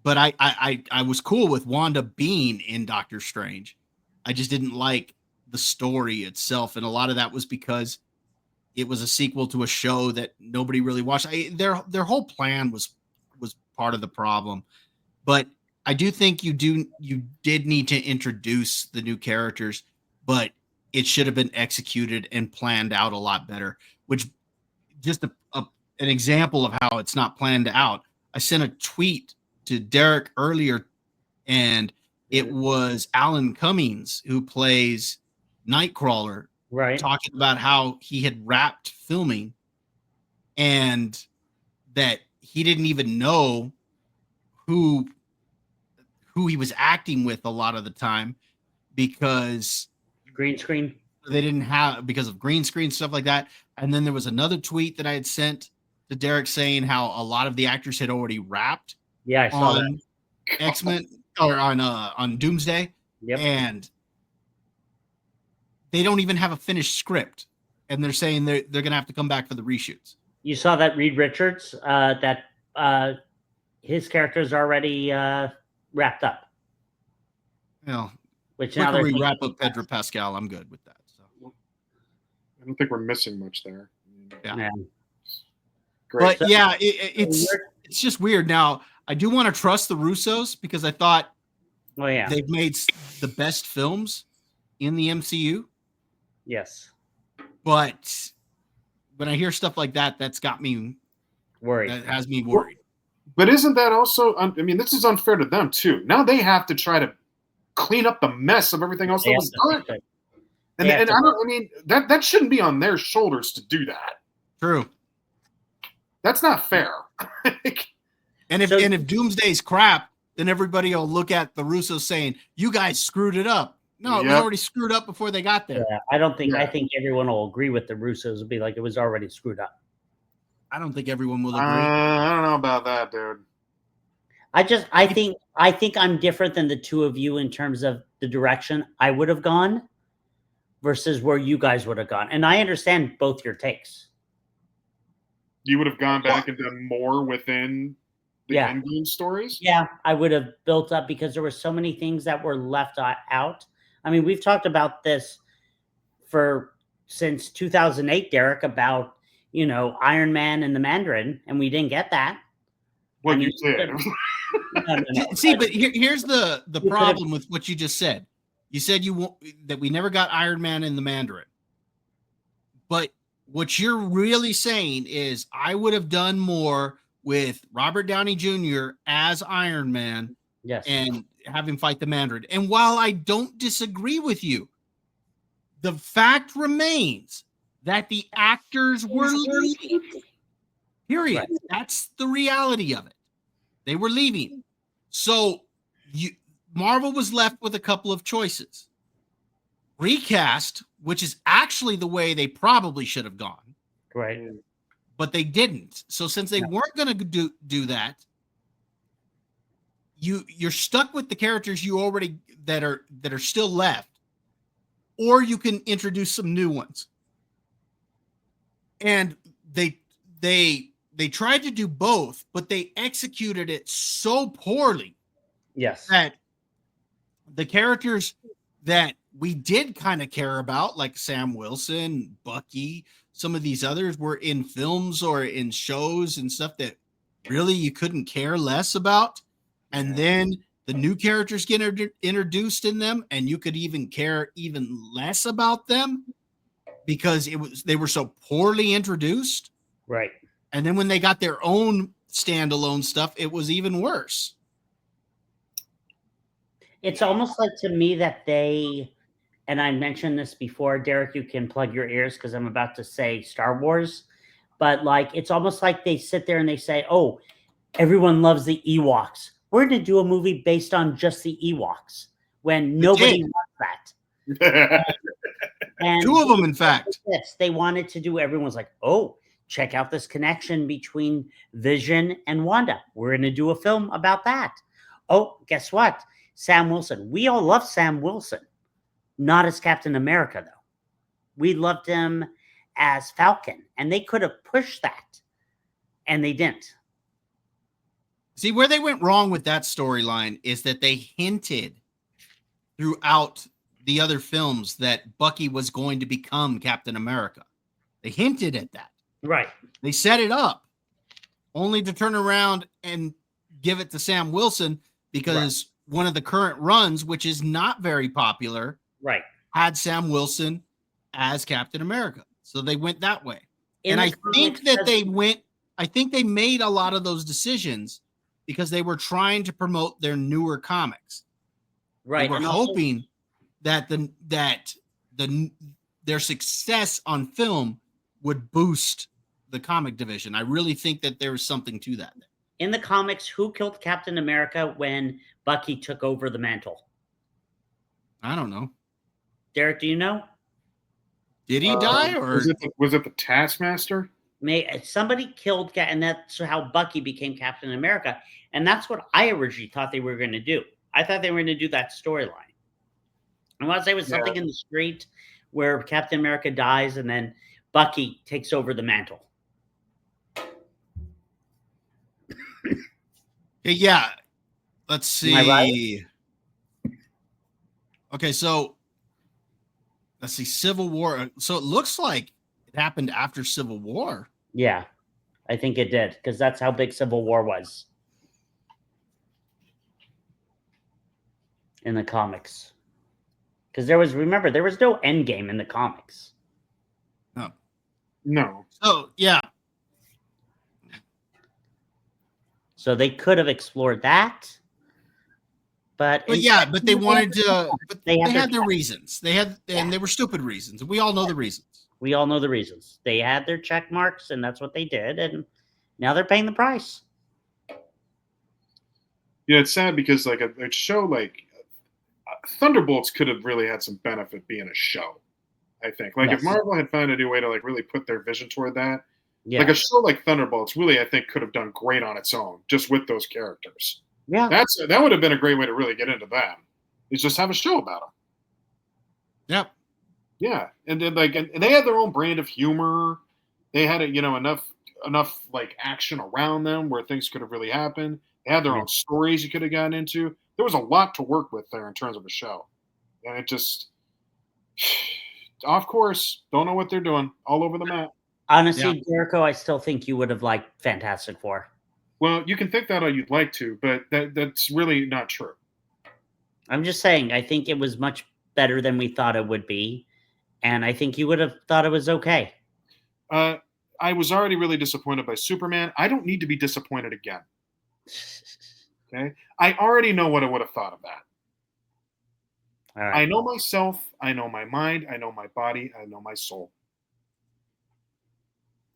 But I was cool with Wanda being in Doctor Strange. I just didn't like the story itself, and a lot of that was because it was a sequel to a show that nobody really watched. Their whole plan was part of the problem. But I do think you did need to introduce the new characters, but it should have been executed and planned out a lot better. Which, just an example of how it's not planned out. I sent a tweet to Derek earlier, and it was Alan Cummings, who plays Nightcrawler, right, talking about how he had wrapped filming and that he didn't even know who he was acting with a lot of the time because green screen. They didn't have, because of green screen, stuff like that. And then there was another tweet that I had sent to Derek saying how a lot of the actors had already wrapped. Yeah, I saw that. X-Men or on Doomsday. Yep. And they don't even have a finished script, and they're saying they're going to have to come back for the reshoots. You saw that Reed Richards, that his character's already wrapped up. Which now we wrap up Pedro Pascal, I'm good with that. So I don't think we're missing much there. Yeah. Great. But yeah, it's just weird. Now, I do want to trust the Russos because I thought they've made the best films in the MCU. Yes. But when I hear stuff like that, that's got me worried. That has me worried. But isn't that also, this is unfair to them too. Now they have to try to clean up the mess of everything else that was done. And that shouldn't be on their shoulders to do that. True. That's not fair. And if Doomsday's crap, then everybody will look at the Russos saying, "You guys screwed it up." No, it was already screwed up before they got there. Yeah, I don't think. I think everyone will agree with the Russos. It'll be like it was already screwed up. I don't think everyone will agree. I don't know about that, dude. I think I'm different than the two of you in terms of the direction I would have gone versus where you guys would have gone. And I understand both your takes. You would have gone back and done more within the Endgame stories? Yeah, I would have built up because there were so many things that were left out. I mean, we've talked about this since 2008, Derek, about Iron Man and the Mandarin, and we didn't get that. Well, I mean, you did. No. See, but here's the You problem with what you just said. You said that we never got Iron Man and the Mandarin. But what you're really saying is I would have done more with Robert Downey Jr. as Iron Man Yes. and have him fight the Mandarin. And while I don't disagree with you, the fact remains that the actors were leaving. Period. Right. That's the reality of it. They were leaving. So Marvel was left with a couple of choices. Recast, which is actually the way they probably should have gone. Right. But they didn't. So since they weren't going to do that, you're stuck with the characters you already that are still left, or you can introduce some new ones. And they tried to do both, but they executed it so poorly. Yes. That the characters that we did kind of care about, like Sam Wilson, Bucky, some of these others, were in films or in shows and stuff that really you couldn't care less about. And then the new characters get introduced in them, and you could even care even less about them because they were so poorly introduced. Right. And then when they got their own standalone stuff, it was even worse. It's almost like to me that and I mentioned this before, Derek, you can plug your ears because I'm about to say Star Wars, but like, it's almost like they sit there and they say, oh, everyone loves the Ewoks. We're going to do a movie based on just the Ewoks when nobody wants that. And two of them, in fact. Yes, they wanted to do, everyone's like, oh, check out this connection between Vision and Wanda. We're going to do a film about that. Oh, guess what? Sam Wilson. We all love Sam Wilson. Not as Captain America, though. We loved him as Falcon. And they could have pushed that. And they didn't. See, where they went wrong with that storyline is that they hinted throughout the other films that Bucky was going to become Captain America. They hinted at that. Right. They set it up only to turn around and give it to Sam Wilson because one of the current runs, which is not very popular, had Sam Wilson as Captain America. So they went that way. And I think that I think they made a lot of those decisions because they were trying to promote their newer comics. Right. They were hoping that their success on film would boost the comic division. I really think that there was something to that. In the comics, who killed Captain America when Bucky took over the mantle? I don't know. Derek, do you know? Did he die, or was it the Taskmaster? Somebody killed, and that's how Bucky became Captain America. And that's what I originally thought they were going to do. I thought they were going to do that storyline. I want to say it was something in the street where Captain America dies and then Bucky takes over the mantle. Yeah. Let's see. Am I right? Okay, so let's see. Civil War. So it looks like it happened after Civil War. Yeah, I think it did because that's how big Civil War was in the comics. Because there was no end game in the comics. No. Oh, yeah. So they could have explored that. But they wanted to. But they had their reasons. And they were stupid reasons. We all know the reasons. We all know the reasons. They had their check marks, and that's what they did. And now they're paying the price. Yeah, it's sad because like a show like Thunderbolts could have really had some benefit being a show. I think if Marvel had found a new way to like really put their vision toward that, like a show like Thunderbolts really I think could have done great on its own just with those characters. Yeah, that would have been a great way to really get into them. Is just have a show about them. Yep. Yeah, and then and they had their own brand of humor. They had enough like action around them where things could have really happened. They had their own stories you could have gotten into. There was a lot to work with there in terms of a show, and it just off course. Don't know what they're doing. All over the map. Honestly, Jericho, I still think you would have liked Fantastic Four. Well, you can think that all you'd like to, but that's really not true. I'm just saying, I think it was much better than we thought it would be, and I think you would have thought it was okay. I was already really disappointed by Superman. I don't need to be disappointed again. Okay? I already know what I would have thought of that. All right. I know myself. I know my mind. I know my body. I know my soul.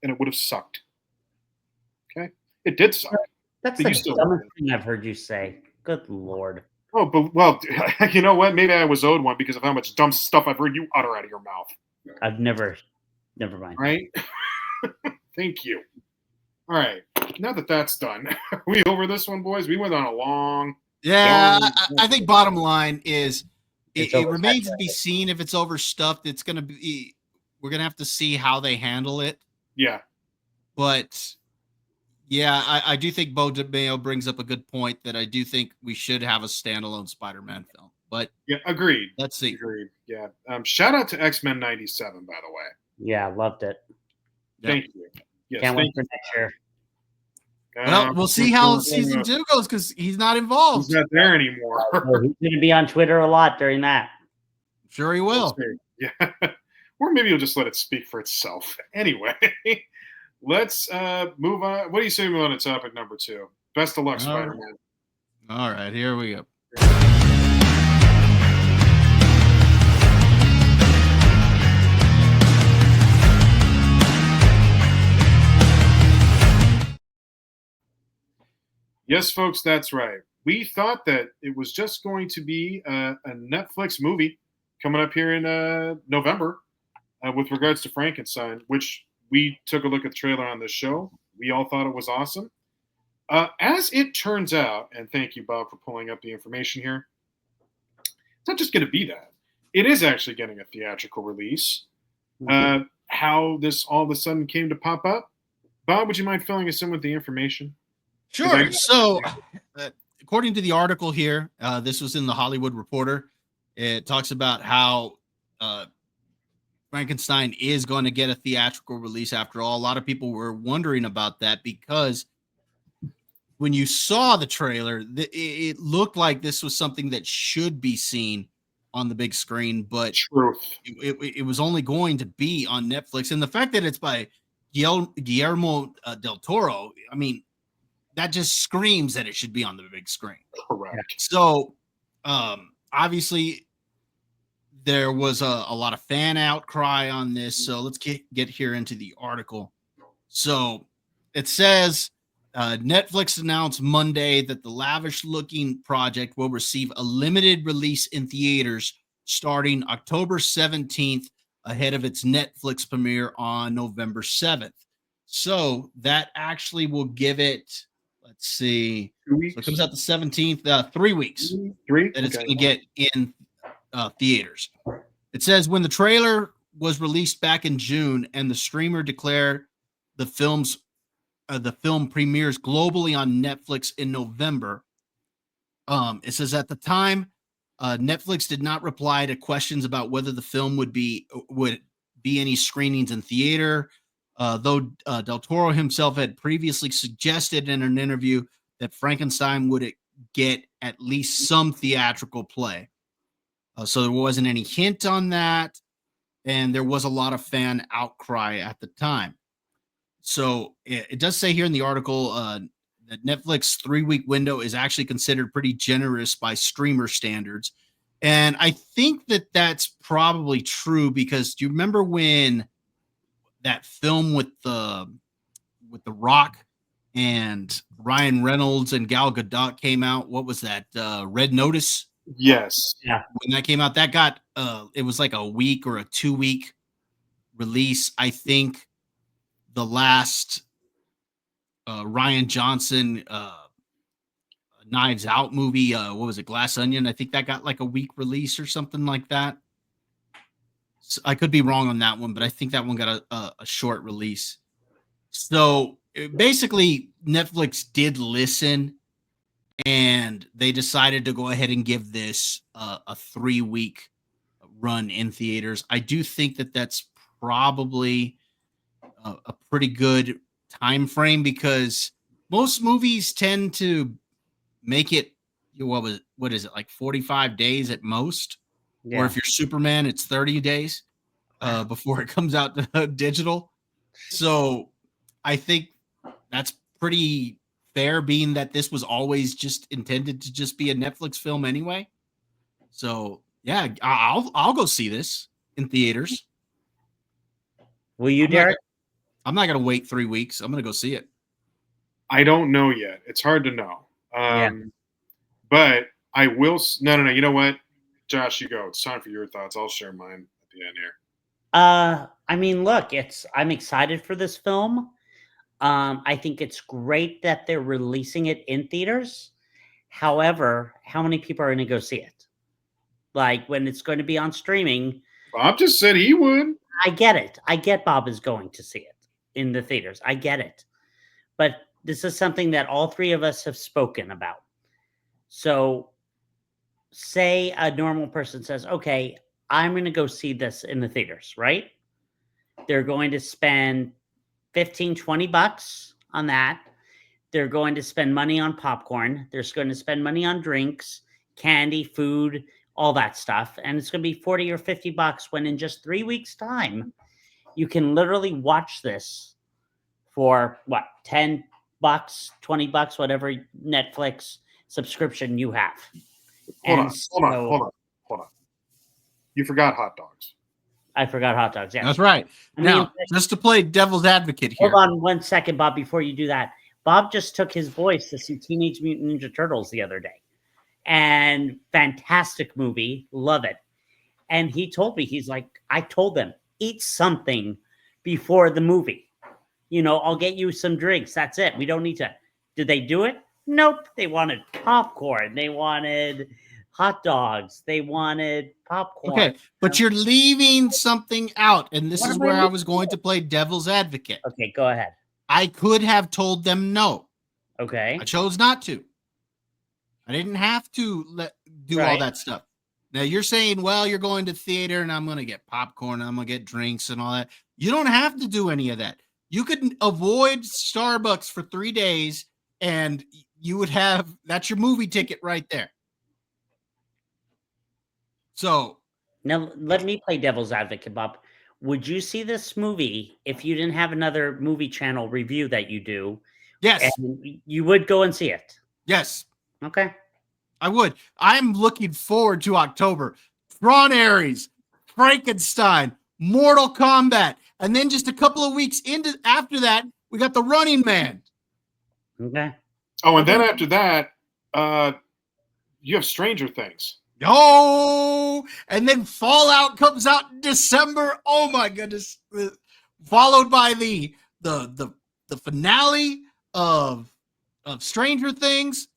And it would have sucked. Okay? It did suck. That's But the you still dumbest won. thing I've heard you say. Good Lord. Oh, but well, you know what? Maybe I was owed one because of how much dumb stuff I've heard you utter out of your mouth. I've never mind. Right? Thank you. All right. Now that that's done, are we over this one, boys? We went on a long. Yeah, I think bottom line is It's it remains to be seen if it's overstuffed. It's going to be, we're going to have to see how they handle it. Yeah. But yeah, I do think Bo DeMayo brings up a good point that I do think we should have a standalone Spider-Man film. But Yeah, agreed. let's see. Agreed. Yeah. Shout out to X-Men 97, by the way. Yeah, loved it. Yep. Thank you. Yes, Can't wait thank for next year. Well, we'll see how season 2 goes because he's not involved. He's not there anymore. Well, he's going to be on Twitter a lot during that. Sure he will. Yeah. Or maybe you'll just let it speak for itself. Anyway, let's move on. What do you say we move on to topic number 2? Best of luck, Spider-Man. All right, here we go. Yes, folks, that's right. We thought that it was just going to be a Netflix movie coming up here in November with regards to Frankenstein, which we took a look at the trailer on this show. We all thought it was awesome. As it turns out, and thank you, Bob, for pulling up the information here, it's not just going to be that. It is actually getting a theatrical release. How this all of a sudden came to pop up. Bob, would you mind filling us in with the information? Sure. So, according to the article here, this was in the Hollywood Reporter. It talks about how Frankenstein is going to get a theatrical release after all. A lot of people were wondering about that because when you saw the trailer, it looked like this was something that should be seen on the big screen, but it was only going to be on Netflix. And the fact that it's by Guillermo del Toro, I mean, that just screams that it should be on the big screen. Correct. So, obviously, there was a lot of fan outcry on this. So let's get here into the article. So it says Netflix announced Monday that the lavish-looking project will receive a limited release in theaters starting October 17th, ahead of its Netflix premiere on November 7th. So that actually will give it, let's see, 2 weeks. so it comes out the 17th, 3 weeks. 3? That it's going to get in theaters. It says when the trailer was released back in June and the streamer declared the film premieres globally on Netflix in November. It says at the time, Netflix did not reply to questions about whether the film would be any screenings in theater. Though Del Toro himself had previously suggested in an interview that Frankenstein would get at least some theatrical play. So there wasn't any hint on that, and there was a lot of fan outcry at the time. So it does say here in the article that Netflix 3-week window is actually considered pretty generous by streamer standards. And I think that that's probably true because do you remember when that film with the Rock and Ryan Reynolds and Gal Gadot came out? What was that? Red Notice? Yes. Yeah. When that came out, that got it was like a week or a 2-week release. I think the last Ryan Johnson Knives Out movie, what was it, Glass Onion? I think that got like a week release or something like that. So I could be wrong on that one, but I think that one got a short release. So basically, Netflix did listen, and they decided to go ahead and give this a 3-week run in theaters. I do think that that's probably a pretty good time frame, because most movies tend to make it, what is it, like 45 days at most? Yeah. Or if you're Superman, it's 30 days before it comes out to digital. So I think that's pretty fair, being that this was always just intended to just be a Netflix film anyway. So yeah, I'll go see this in theaters. Will you, Derek? I'm not gonna wait 3 weeks. I'm gonna go see it. I don't know yet. It's hard to know. Yeah. But I will. No. You know what, Josh? You go. It's time for your thoughts. I'll share mine at the end here. I mean, look, I'm excited for this film. I think it's great that they're releasing it in theaters. However, how many people are going to go see it? Like, when it's going to be on streaming. Bob just said he would. I get it. I get Bob is going to see it in the theaters. I get it. But this is something that all three of us have spoken about. So say a normal person says, okay, I'm going to go see this in the theaters, right? They're going to spend 15, 20 bucks on that. They're going to spend money on popcorn. They're going to spend money on drinks, candy, food, all that stuff. And it's going to be 40 or 50 bucks, when in just 3 weeks' time, you can literally watch this for what, 10 bucks, 20 bucks, whatever Netflix subscription you have. Hold on. You forgot hot dogs. I forgot hot dogs. Yeah, That's right. Now, just to play devil's advocate here. Hold on 1 second, Bob, before you do that. Bob just took his voice to see Teenage Mutant Ninja Turtles the other day. And fantastic movie. Love it. And he told me, he's like, I told them, eat something before the movie. You know, I'll get you some drinks. That's it. We don't need to. Did they do it? Nope. They wanted popcorn. They wanted hot dogs. They wanted popcorn. Okay, but you're leaving something out, and this is where I was going to play devil's advocate. Okay, go ahead. I could have told them no. Okay. I chose not to. I didn't have to do all that stuff. Now you're saying, well, you're going to theater and I'm going to get popcorn, I'm going to get drinks and all that. You don't have to do any of that. You could avoid Starbucks for 3 days and you would have, that's your movie ticket right there. So now let me play devil's advocate, Bob. Would you see this movie if you didn't have another movie channel review that you do? Yes. And you would go and see it? Yes. Okay. I would. I'm looking forward to October. Tron Ares, Frankenstein, Mortal Kombat, and then just a couple of weeks after that, we got The Running Man. Okay. Oh, and then after that, you have Stranger Things. Oh, and then Fallout comes out in December. Oh my goodness! Followed by the finale of Stranger Things.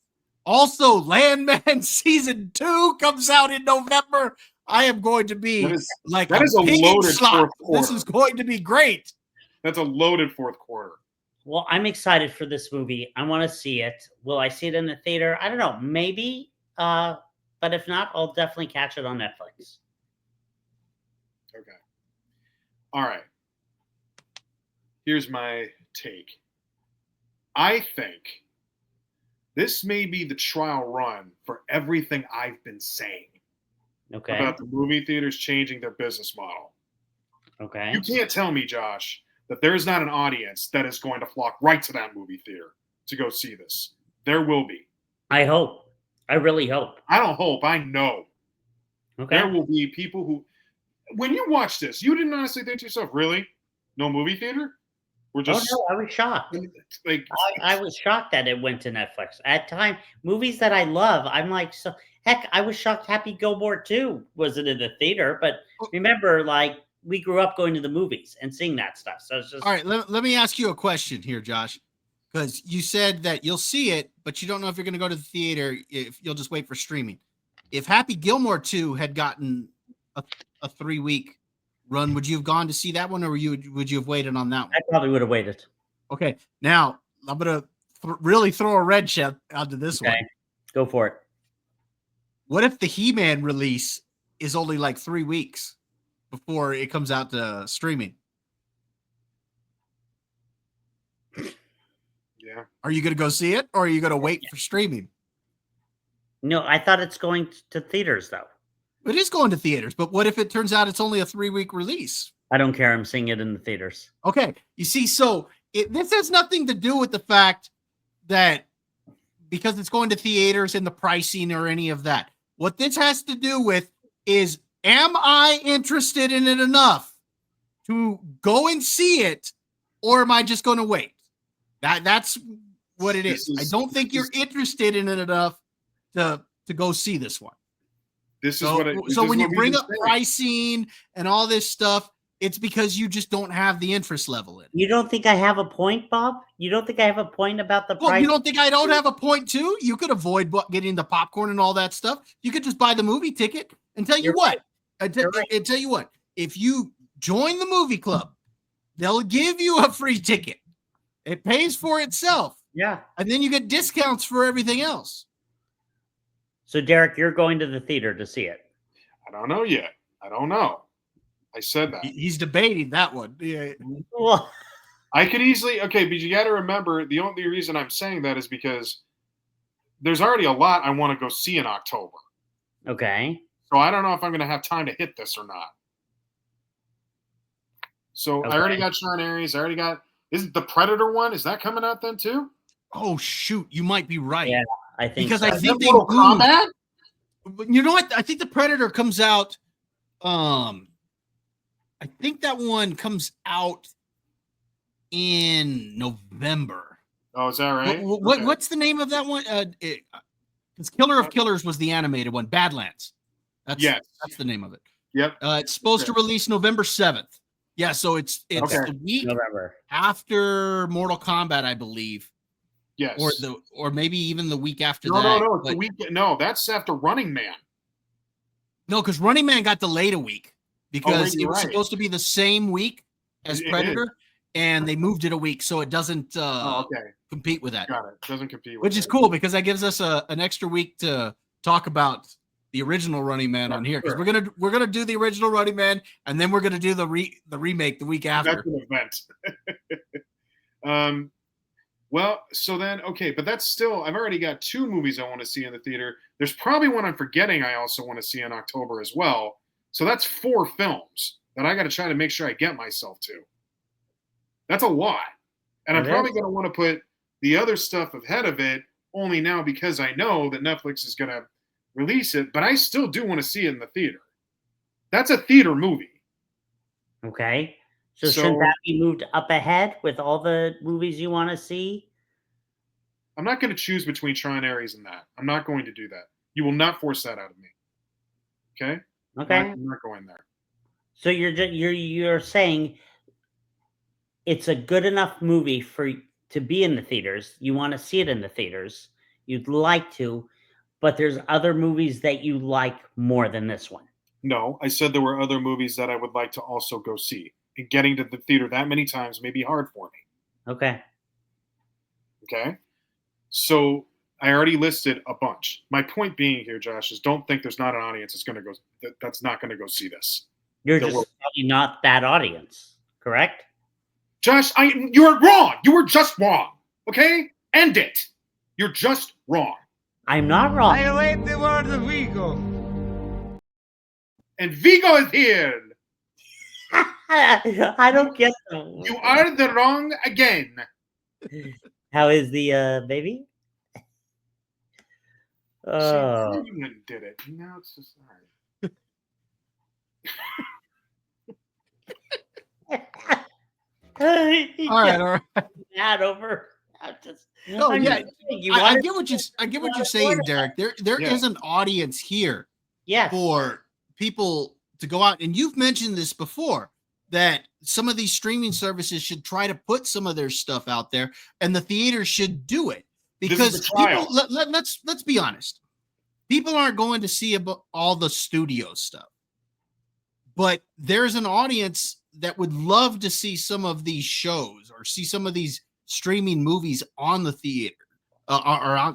Also, Landman season 2 comes out in November. I am going to be that is a a loaded slot. fourth quarter. This is going to be great. That's a loaded fourth quarter. Well, I'm excited for this movie. I want to see it. Will I see it in the theater? I don't know. Maybe. But if not, I'll definitely catch it on Netflix. Okay. All right. Here's my take. I think this may be the trial run for everything I've been saying about the movie theaters changing their business model. Okay. You can't tell me, Josh, that there is not an audience that is going to flock right to that movie theater to go see this. There will be. I hope. I really hope. I don't hope. I know. Okay. There will be people who, when you watch this, you didn't honestly think to yourself, really? No movie theater? We're just. Oh, no, I was shocked. Like, I was shocked that it went to Netflix. At time, movies that I love, I'm like, so heck, I was shocked Happy Gilmore 2 wasn't in the theater. But remember, like, we grew up going to the movies and seeing that stuff. So it's just. All right, let me ask you a question here, Josh. Because you said that you'll see it, but you don't know if you're going to go to the theater, if you'll just wait for streaming. If Happy Gilmore 2 had gotten a 3-week run, would you have gone to see that one, or would you have waited on that one? I probably would have waited. Okay, now I'm going to really throw a red shell onto this one. Go for it. What if the He-Man release is only like 3 weeks before it comes out to streaming? Yeah. Are you going to go see it, or are you going to wait for streaming? No, I thought it's going to theaters though. It is going to theaters, but what if it turns out it's only a 3-week release? I don't care. I'm seeing it in the theaters. Okay, you see, so this has nothing to do with the fact that because it's going to theaters and the pricing or any of that. What this has to do with is, am I interested in it enough to go and see it, or am I just going to wait? That's what it is. I don't think you're interested in it enough to go see this one. So when you bring up pricing and all this stuff, it's because you just don't have the interest level in it. You don't think I have a point, Bob? You don't think I have a point about the price? Well, you don't think I don't have a point too? You could avoid getting the popcorn and all that stuff. You could just buy the movie ticket and tell you what. I tell you what. If you join the movie club, they'll give you a free ticket. It pays for itself. Yeah. And then you get discounts for everything else. So, Derek, you're going to the theater to see it. I don't know yet. I don't know. I said that. He's debating that one. Yeah. Well, I could easily, okay, but you got to remember, the only reason I'm saying that is because there's already a lot I want to go see in October. okay. So I don't know if I'm going to have time to hit this or not. So I already Okay. got Sean Aries. I already got, isn't the Predator one? Is that coming out then too? Oh, shoot. You might be right. Yeah, I think Because so. I think they Mortal Kombat? But you know what? I think the Predator comes out. I think that one comes out in November. Oh, is that right? Okay. What's the name of that one? Because Killer of Killers was the animated one. Badlands. Yes. That's the name of it. Yep. It's supposed to release November 7th. Yeah, so it's Okay. the week November. after Mortal Kombat, I believe, Yes. or maybe even the week after no, that. no, it's but- the week. No, that's after Running Man. No, because Running Man got delayed a week because you're it was right. supposed to be the same week as It is. Predator, and they moved it a week so it doesn't Okay. compete with that, Got it. Doesn't compete with which is it. cool because that gives us an extra week to talk about the original Running Man on here because Sure. we're gonna do the original Running Man and then we're gonna do the remake the week after. That's an event. Well, so then, okay, but that's still, I've already got 2 movies I want to see in the theater. There's probably one I'm forgetting I also want to see in October as well. So that's 4 films that I got to try to make sure I get myself to. That's a lot. And I'm It probably is. going to want to put the other stuff ahead of it only now because I know that Netflix is going to release it, but I still do want to see it in the theater. That's a theater movie. Okay. So, So- shouldn't that be moved up ahead with all the movies you want to see? I'm not going to choose between Sean Aries and that. I'm not going to do that. You will not force that out of me. Okay? Okay. I'm not going there. So you're saying it's a good enough movie to be in the theaters. You want to see it in the theaters. You'd like to, but there's other movies that you like more than this one. No, I said there were other movies that I would like to also go see. And getting to the theater that many times may be hard for me. Okay. Okay? So I already listed a bunch. My point being here, Josh, is don't think there's not an audience that's not going to go see this. You're There just will- probably not that audience, correct? Josh, you were wrong. You were just wrong. Okay? End it. You're just wrong. I'm not wrong. await the word of Vigo. And Vigo is here. I don't get them. You are the wrong again. How is the baby? Oh. See, you went and did it. Now it's just all right. All right. That over. I'm just. No, I'm yeah, just saying, you I wanna- get what you're wanna saying, afford it. Derek. There Yeah. is an audience here Yes. for people to go out, and you've mentioned this before that some of these streaming services should try to put some of their stuff out there, and the theaters should do it This is because a trial. people, let's be honest, people aren't going to see all the studio stuff, but there's an audience that would love to see some of these shows or see some of these streaming movies on the theater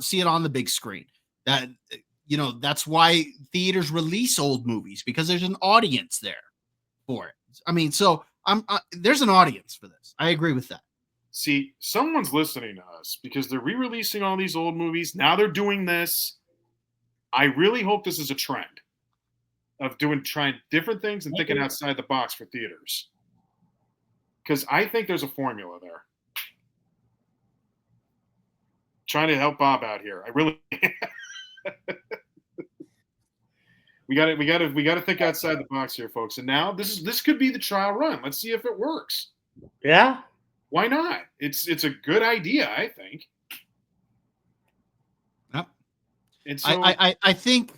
see it on the big screen. That that's why theaters release old movies, because there's an audience there for it. I mean, so there's an audience for this. I agree with that. See, someone's listening to us because they're re-releasing all these old movies. Now they're doing this. I really hope this is a trend of trying different things and thinking outside the box for theaters. Because I think there's a formula there. Trying to help Bob out here. I really we got to think outside the box here, folks. And now this could be the trial run. Let's see if it works. Yeah. Why not? It's a good idea, I think. Yep. And so I think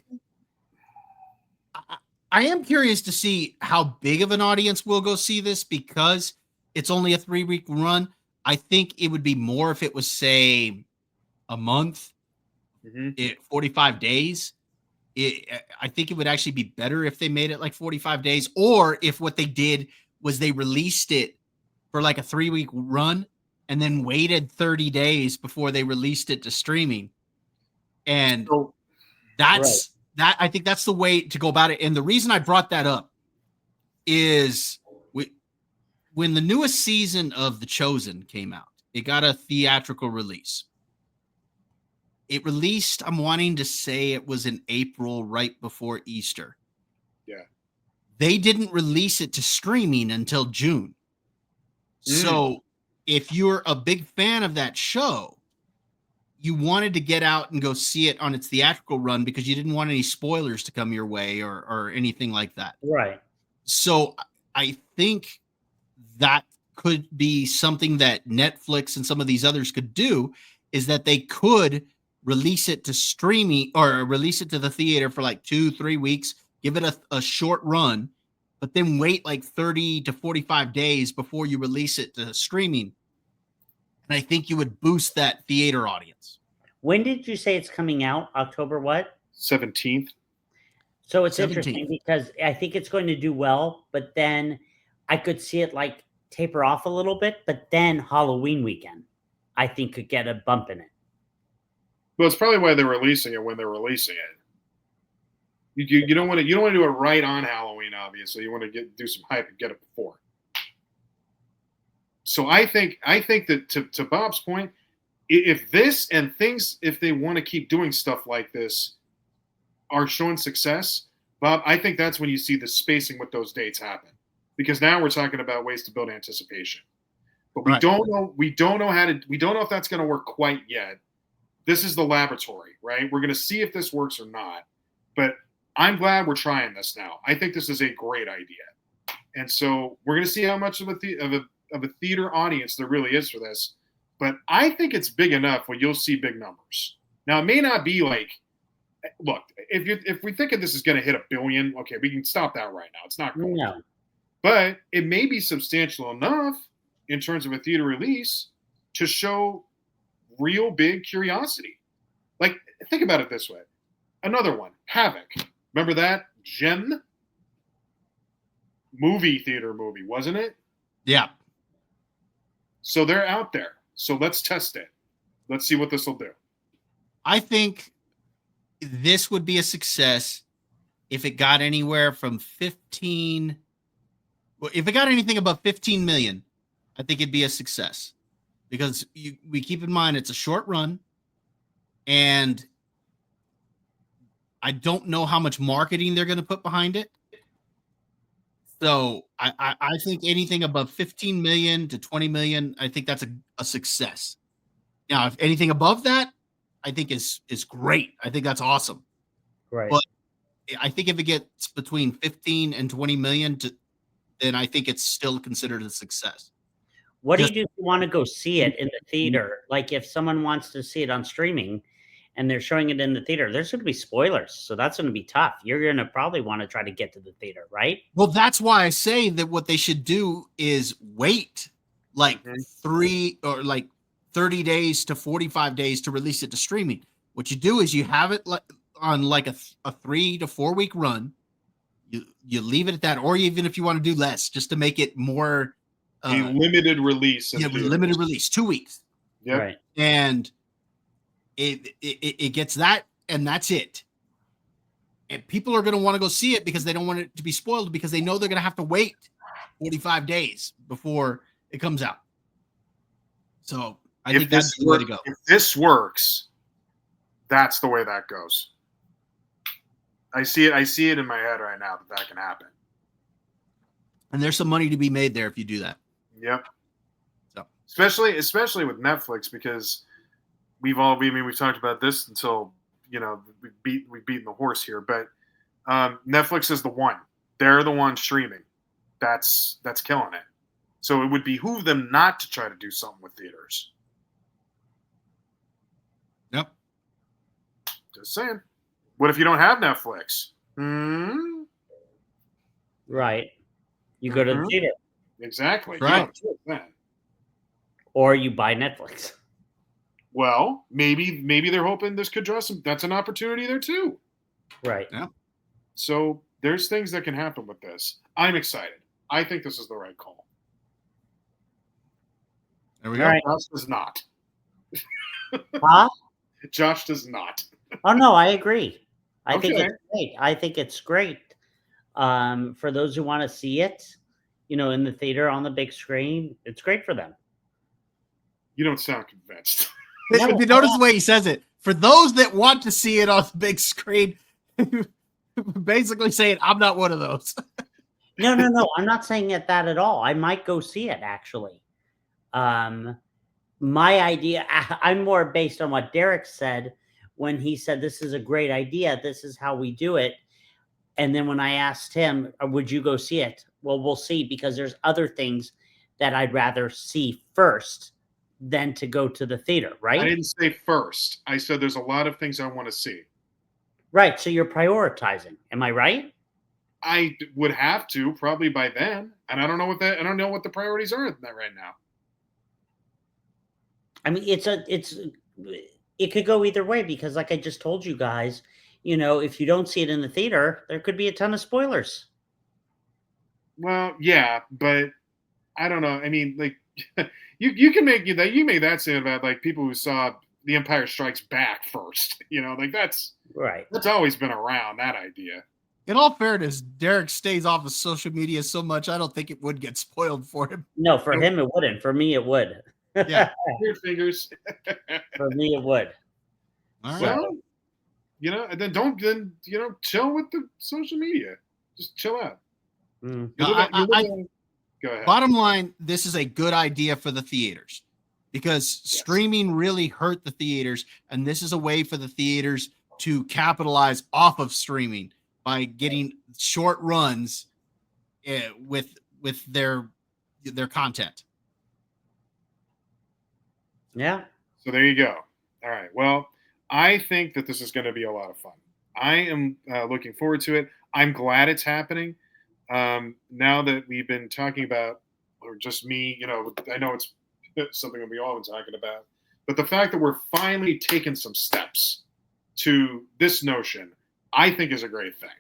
I am curious to see how big of an audience will go see this because it's only a 3-week run. I think it would be more if it was, say, a month, 45 days. I think it would actually be better if they made it like 45 days, or if what they did was they released it for like a 3-week run and then waited 30 days before they released it to streaming. And that's that. I think that's the way to go about it. And the reason I brought that up is when the newest season of The Chosen came out, it got a theatrical release. It released, I'm wanting to say it was in April, right before Easter. Yeah. They didn't release it to streaming until June. So if you're a big fan of that show, you wanted to get out and go see it on its theatrical run because you didn't want any spoilers to come your way or anything like that. Right. So I think that could be something that Netflix and some of these others could do, is that they could release it to streaming or release it to the theater for like 2-3 weeks, give it a short run, but then wait like 30 to 45 days before you release it to streaming. And I think you would boost that theater audience. When did you say it's coming out? October what? 17th. So it's 17th. interesting because I think it's going to do well, but then I could see it like taper off a little bit, but then Halloween weekend, I think, could get a bump in it. Well, it's probably why they're releasing it when they're releasing it. You don't want to do it right on Halloween, obviously. You want to do some hype and get it before. So I think that to Bob's point, if this and things, if they want to keep doing stuff like this, are showing success, Bob, I think that's when you see the spacing with those dates happen. Because now we're talking about ways to build anticipation. But we don't know if that's going to work quite yet. This is the laboratory, right? We're going to see if this works or not. But I'm glad we're trying this now. I think this is a great idea. And so we're going to see how much of a theater audience there really is for this. But I think it's big enough where you'll see big numbers. Now, it may not be like, look, if we think this is going to hit $1 billion, okay, we can stop that right now. It's not going to. But it may be substantial enough in terms of a theater release to show real big curiosity. Like, think about it this way. Another one, Havoc. Remember that? Gem? Movie theater movie, wasn't it? Yeah. So they're out there. So let's test it. Let's see what this will do. I think this would be a success if it got anywhere from 15. Well, if it got anything above 15 million, I think it'd be a success, because we keep in mind it's a short run, and I don't know how much marketing they're going to put behind it. So I think anything above 15 million to 20 million, I think that's a success. Now, if anything above that, I think is great. I think that's awesome. Right. But I think if it gets between 15 and 20 million, then I think it's still considered a success. What do you do if you want to go see it in the theater? Like, if someone wants to see it on streaming and they're showing it in the theater, there's going to be spoilers. So that's going to be tough. You're going to probably want to try to get to the theater, right? Well, that's why I say that what they should do is wait like 30 days to 45 days to release it to streaming. What you do is you have it on like a 3 to 4 week run. You leave it at that, or even if you want to do less, just to make it more a limited release. Yeah, limited release, 2 weeks. Yep. Right. And it gets that, and that's it. And people are going to want to go see it because they don't want it to be spoiled, because they know they're going to have to wait 45 days before it comes out. So I think that's the way to go. If this works, that's the way that goes. I see it in my head right now that can happen. And there's some money to be made there if you do that. Yep. So especially with Netflix, because we've talked about this until we've beaten the horse here, but Netflix is the one. They're the one streaming. That's killing it. So it would behoove them not to try to do something with theaters. Yep. Just saying. What if you don't have Netflix? Right. You go to the theater. Exactly. Right. Or you buy Netflix. Well, maybe they're hoping this could draw some. That's an opportunity there too. Right. Yeah. So there's things that can happen with this. I'm excited. I think this is the right call. There we go. Right. Josh does not. Huh? Josh does not. Oh no, I agree. I think Okay. it's great. I think it's great. For those who want to see it, in the theater on the big screen, it's great for them. You don't sound convinced. No, If you notice the way he says it, for those that want to see it on the big screen, basically saying, I'm not one of those. No. I'm not saying that at all. I might go see it actually. My idea, I'm more based on what Derek said when he said, this is a great idea. This is how we do it. And then when I asked him, would you go see it? Well, we'll see, because there's other things that I'd rather see first than to go to the theater, right? I didn't say first. I said there's a lot of things I want to see. Right. So you're prioritizing. Am I right? I would have to probably by then, and I don't know what the priorities are in that right now. I mean, it could go either way, because like I just told you guys, if you don't see it in the theater, there could be a ton of spoilers. Well, yeah, but I don't know. I mean, like you can make that sound about like people who saw The Empire Strikes Back first. Like that's Right. That's always been around, that idea. In all fairness, Derek stays off of social media so much, I don't think it would get spoiled for him. No, for him it wouldn't. For me, it would. Yeah. Weird fingers. For me, it would. All right. Well, and then chill with the social media. Just chill out. Mm. Go ahead. Bottom line, this is a good idea for the theaters, because streaming really hurt the theaters, and this is a way for the theaters to capitalize off of streaming by getting short runs with their content. Yeah. So there you go. All right. Well, I think that this is going to be a lot of fun. I am looking forward to it. I'm glad it's happening. Now that we've been talking about, or just me, I know it's something that we all been talking about, but the fact that we're finally taking some steps to this notion, I think is a great thing.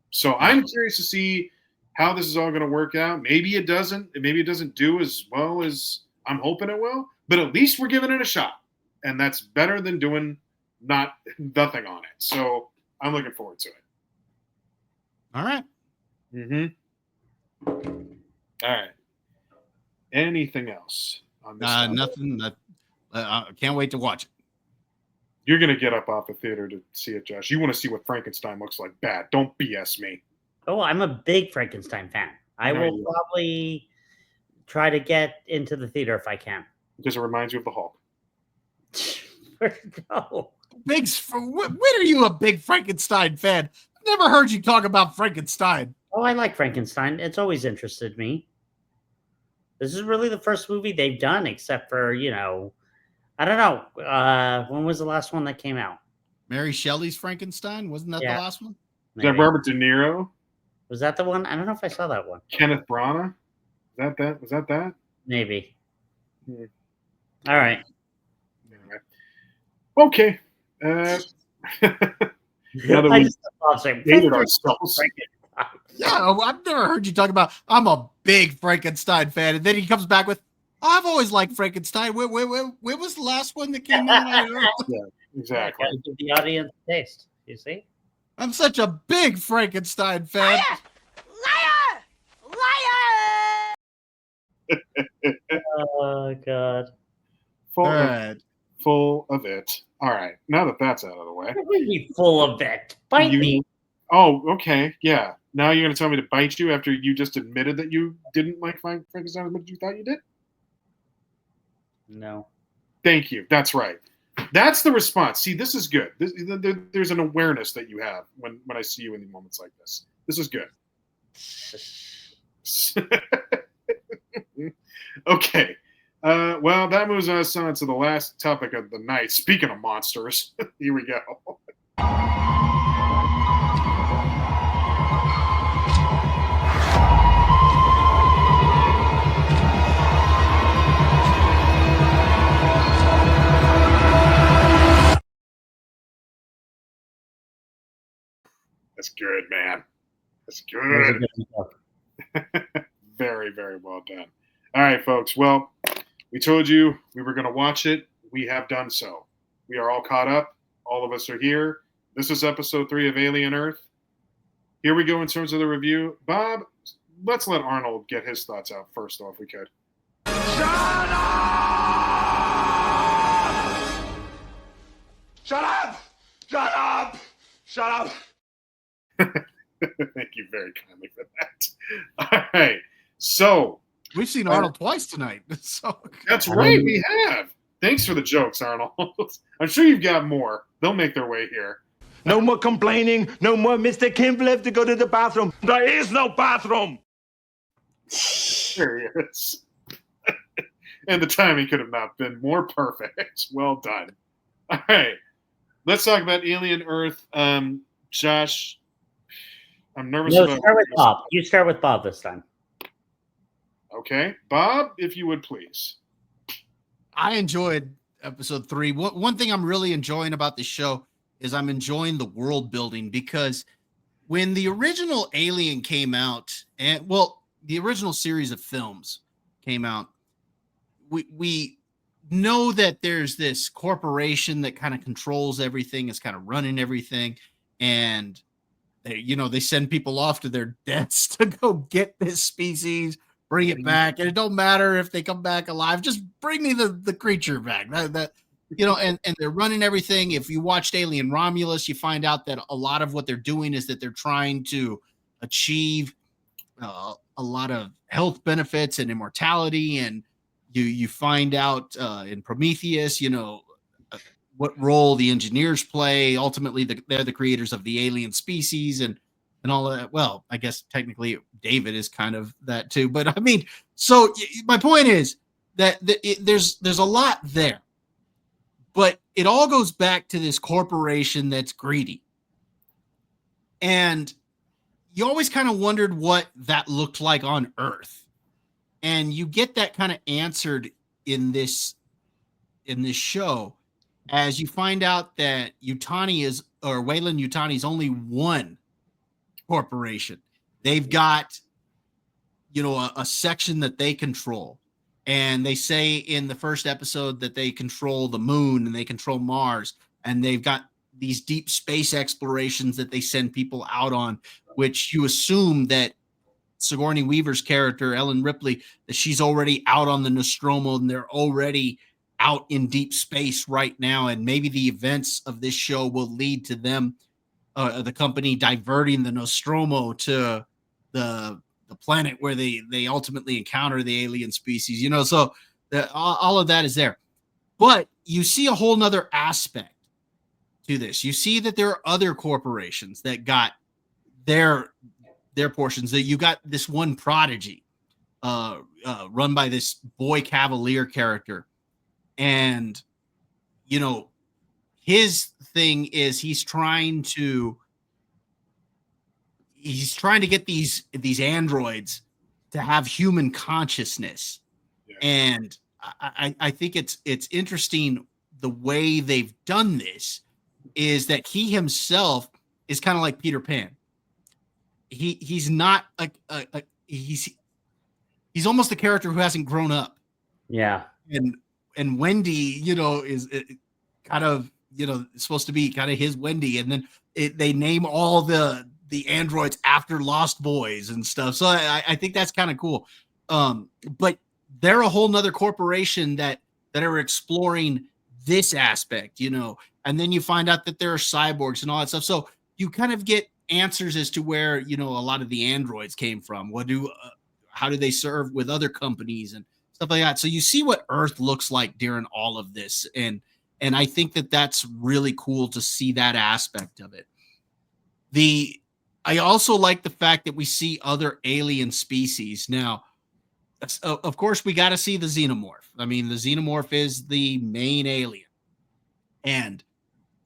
So I'm curious to see how this is all going to work out. Maybe it doesn't do as well as I'm hoping it will, but at least we're giving it a shot, and that's better than doing nothing on it. So I'm looking forward to it. All right. All right. Anything else on this? Nothing. I can't wait to watch it. You're going to get up off the theater to see it, Josh. You want to see what Frankenstein looks like bad. Don't BS me. Oh, I'm a big Frankenstein fan. I will probably try to get into the theater if I can. Because it reminds you of the Hulk. No. When are you a big Frankenstein fan? I've never heard you talk about Frankenstein. Oh, I like Frankenstein. It's always interested me. This is really the first movie they've done, except for, I don't know. When was the last one that came out? Mary Shelley's Frankenstein? Wasn't that the last one? Is that Robert De Niro? Was that the one? I don't know if I saw that one. Kenneth Branagh? Was that that? Maybe. All right. Okay. I just love saying dated ourselves. Yeah, I've never heard you talk about, I'm a big Frankenstein fan. And then he comes back with, I've always liked Frankenstein. When was the last one that came out? Yeah, exactly. Give the audience taste. You see? I'm such a big Frankenstein fan. Liar! Oh, God. Full All of, right. full of it. All right. Now that that's out of the way. Really full of it. Bite me. Oh, okay. Yeah. Now you're going to tell me to bite you after you just admitted that you didn't like Frankenstein as much as you thought you did? No. Thank you. That's right. That's the response. See, this is good. There's an awareness that you have when I see you in moments like this. This is good. Okay. Well, that moves us on to the last topic of the night. Speaking of monsters, here we go. That's good, man. That's good. Very, very well done. All right, folks. Well, we told you we were going to watch it. We have done so. We are all caught up. All of us are here. This is episode 3 of Alien Earth. Here we go in terms of the review. Bob, let's let Arnold get his thoughts out first, though, if we could. Shut up! Shut up! Shut up! Thank you very kindly for that. All right. So We've seen Arnold twice tonight. So that's right. We have. Thanks for the jokes, Arnold. I'm sure you've got more. They'll make their way here. No more complaining. No more Mr. Kemp left to go to the bathroom. There is no bathroom. There he is. And the timing could have not been more perfect. Well done. All right. Let's talk about Alien Earth. Josh, I'm nervous No, about start with Bob. You start with Bob this time. Okay. Bob, if you would please. I enjoyed episode 3. One thing I'm really enjoying about this show is I'm enjoying the world building, because when the original Alien came out, and the original series of films came out, we know that there's this corporation that kind of controls everything, is kind of running everything, and they send people off to their deaths to go get this species, bring it back, and it don't matter if they come back alive, just bring me the creature back. And they're running everything. If you watched Alien Romulus, you find out that a lot of what they're doing is that they're trying to achieve a lot of health benefits and immortality. And you find out in Prometheus, what role the engineers play. Ultimately, they're the creators of the alien species and all of that. Well, I guess technically David is kind of that too. But I mean, so my point is that there's a lot there. But it all goes back to this corporation that's greedy. And you always kind of wondered what that looked like on Earth. And you get that kind of answered in this show, as you find out that Weyland Yutani is only one corporation. They've got, a section that they control. And they say in the first episode that they control the moon and they control Mars, and they've got these deep space explorations that they send people out on, which you assume that Sigourney Weaver's character, Ellen Ripley, that she's already out on the Nostromo and they're already out in deep space right now. And maybe the events of this show will lead to them, the company diverting the Nostromo to the planet where they ultimately encounter the alien species, so all of that is there. But you see a whole nother aspect to this. You see that there are other corporations that got their portions. That you got this one Prodigy run by this Boy Cavalier character, and his thing is he's trying to get these androids to have human consciousness. Yeah. And I think it's interesting the way they've done this is that he himself is kind of like Peter Pan. He's not he's almost a character who hasn't grown up. Yeah. And Wendy, is kind of, supposed to be kind of his Wendy. And then they name all the androids after Lost Boys and stuff. So I think that's kind of cool. But they're a whole nother corporation that that are exploring this aspect, and then you find out that there are cyborgs and all that stuff. So you kind of get answers as to where, a lot of the androids came from. How do they serve with other companies and stuff like that. So you see what Earth looks like during all of this. And I think that that's really cool to see that aspect of it. I also like the fact that we see other alien species. Now, of course, we got to see the xenomorph. I mean, the xenomorph is the main alien, and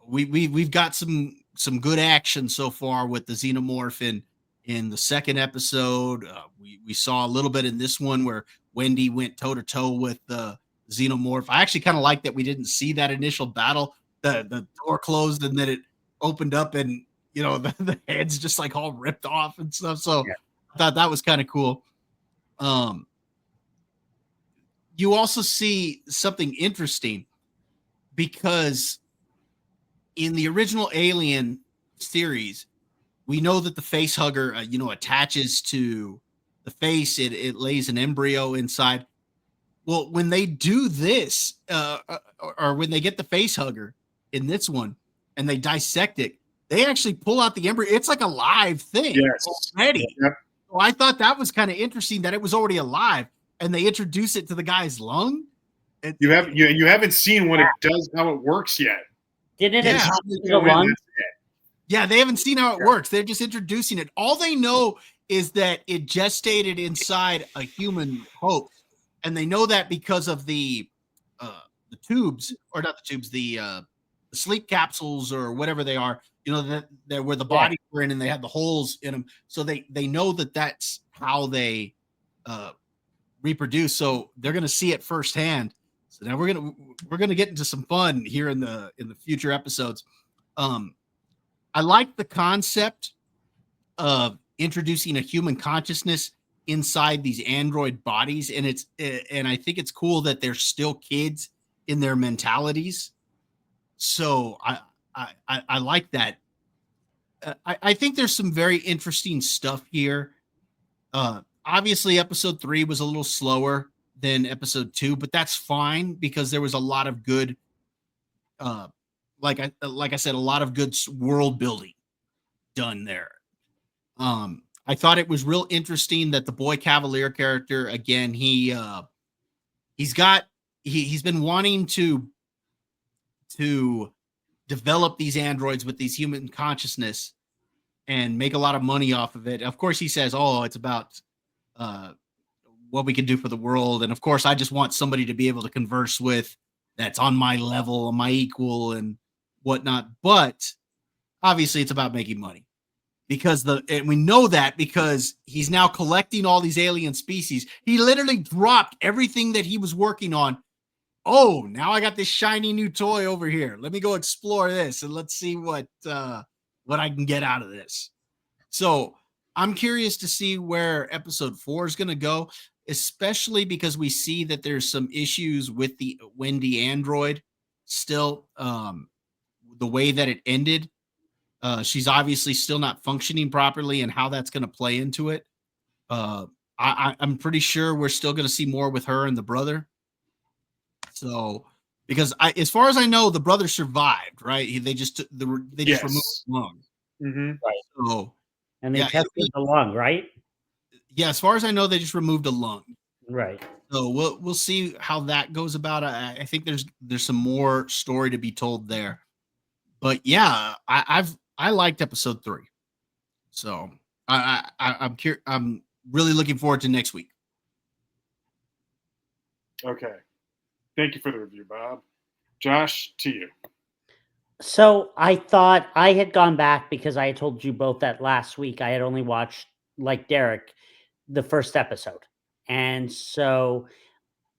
we've got some good action so far with the xenomorph in the second episode. We saw a little bit in this one where Wendy went toe to toe with the xenomorph. I actually kind of like that we didn't see that initial battle. The door closed and then it opened up, and the head's just like all ripped off and stuff. So yeah. I thought that was kind of cool. You also see something interesting because in the original Alien series, we know that the face hugger, attaches to the face. It lays an embryo inside. Well, when they do this, or when they get the face hugger in this one and they dissect it, they actually pull out the embryo. It's like a live thing already. Yep. So I thought that was kind of interesting that it was already alive, and they introduce it to the guy's lung. You haven't seen what it does, how it works yet. Didn't it attach to the lung? Yeah, they haven't seen how it works. They're just introducing it. All they know is that it gestated inside a human host, and they know that because of the tubes, or not the tubes, the sleep capsules or whatever they are. That they're where the bodies were in, and they had the holes in them. So they know that that's how they reproduce. So they're going to see it firsthand. So now we're gonna get into some fun here in the future episodes. I like the concept of introducing a human consciousness inside these android bodies, and I think it's cool that they're still kids in their mentalities. So I like that. I think there's some very interesting stuff here. Obviously, episode 3 was a little slower than episode 2, but that's fine because there was a lot of good, like I said, a lot of good world building done there. I thought it was real interesting that the Boy Cavalier character, again, he's been wanting to develop these androids with these human consciousness and make a lot of money off of it. Of course, he says, "Oh, it's about what we can do for the world," and of course, I just want somebody to be able to converse with that's on my level, my equal, and whatnot. But obviously, it's about making money and we know that because he's now collecting all these alien species. He literally dropped everything that he was working on. Oh, now I got this shiny new toy over here. Let me go explore this and let's see what I can get out of this. So I'm curious to see where episode 4 is going to go, especially because we see that there's some issues with the Wendy android still. The way that it ended, she's obviously still not functioning properly, and how that's going to play into it. I'm pretty sure we're still going to see more with her and the brother. So, because as far as I know, the brother survived, right? They just removed the lung. Mm-hmm. Right. So, and they tested the lung, right? Yeah, as far as I know, they just removed a lung. Right. So we'll see how that goes about. I think there's some more story to be told there. But yeah, I liked episode 3. So I'm really looking forward to next week. Okay. Thank you for the review, Bob. Josh, to you. So I thought I had gone back because I had told you both that last week I had only watched, like Derek, the first episode. And so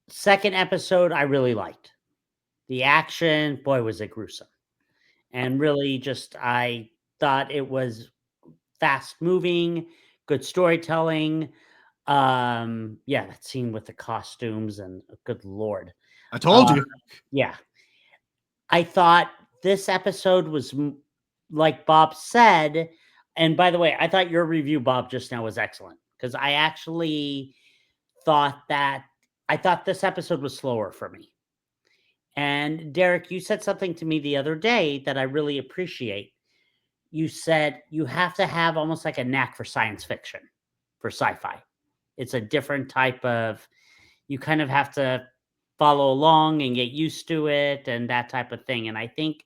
second episode, I really liked. The action, boy, was it gruesome. And really just, I thought it was fast moving, good storytelling. That scene with the costumes and good Lord. I told you. Yeah. I thought this episode was, like Bob said, and by the way, I thought your review, Bob, just now was excellent because I actually thought this episode was slower for me. And Derek, you said something to me the other day that I really appreciate. You said you have to have almost like a knack for science fiction, for sci-fi. It's a different type of, you kind of have to follow along and get used to it and that type of thing. And I think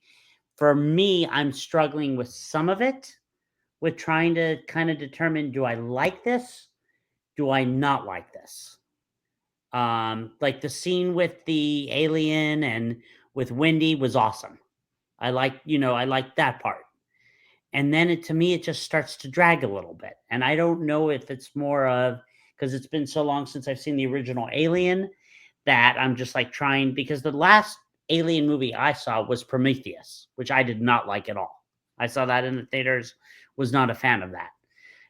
for me, I'm struggling with some of it, with trying to kind of determine, do I like this? Do I not like this? Like the scene with the alien and with Wendy was awesome. I like that part. And then to me, it just starts to drag a little bit. And I don't know if it's more of, because it's been so long since I've seen the original Alien, that I'm just like trying, because the last Alien movie I saw was Prometheus, which I did not like at all. I saw that in the theaters, was not a fan of that.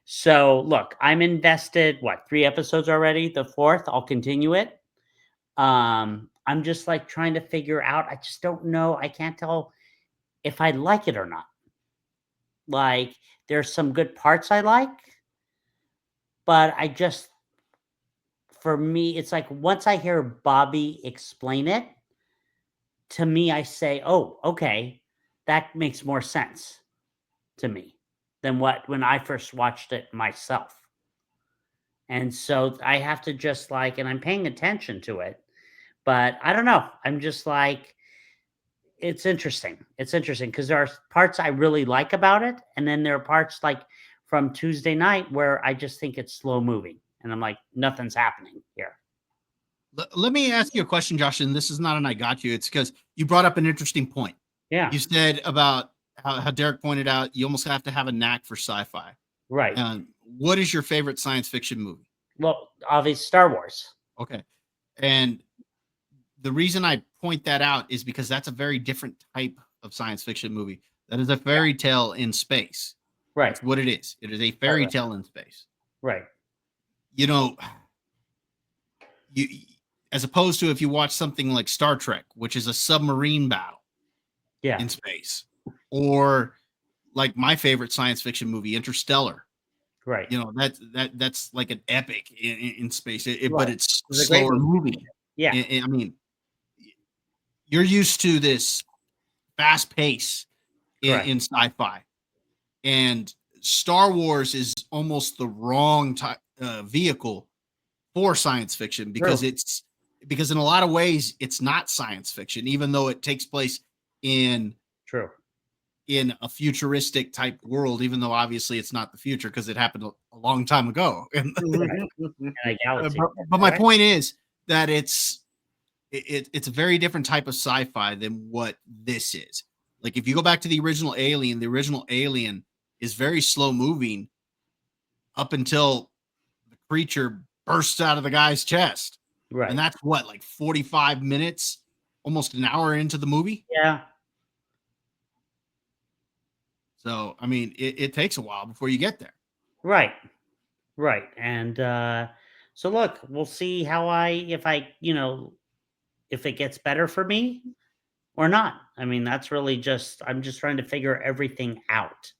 So look, I'm invested, what, 3 episodes already? The 4th, I'll continue it. I'm just like trying to figure out, I just don't know. I can't tell if I like it or not. Like, there's some good parts I like, but for me, it's like once I hear Bobby explain it, to me, I say, oh, okay, that makes more sense to me than when I first watched it myself. And so I have to just like, and I'm paying attention to it, but I don't know. I'm just like, it's interesting. It's interesting because there are parts I really like about it. And then there are parts like from Tuesday night where I just think it's slow moving. And I'm like, nothing's happening here. Let me ask you a question, Josh, and this is not an I got you. It's because you brought up an interesting point. Yeah. You said about how Derek pointed out, you almost have to have a knack for sci-fi. Right. What is your favorite science fiction movie? Well, obviously Star Wars. Okay. And the reason I point that out is because that's a very different type of science fiction movie. That is a fairy tale in space. Right. That's what it is. It is a fairy tale in space. Right. You know, as opposed to if you watch something like Star Trek, which is a submarine battle in space, or like my favorite science fiction movie, Interstellar. Right. You know, that's like an epic in space, Right. but it's a slower great movie. Yeah. I mean, you're used to this fast pace in sci-fi, and Star Wars is almost the wrong vehicle for science fiction because because in a lot of ways it's not science fiction, even though it takes place in a futuristic type world, even though obviously it's not the future because it happened a long time ago. But my point is that it's a very different type of sci-fi than what this is. Like if you go back to the original Alien is very slow moving up until the creature bursts out of the guy's chest. Right. And that's what, like 45 minutes, almost an hour into the movie. Yeah. So, I mean, it takes a while before you get there. Right. Right. And so look, we'll see if it gets better for me or not. I mean, that's really I'm just trying to figure everything out.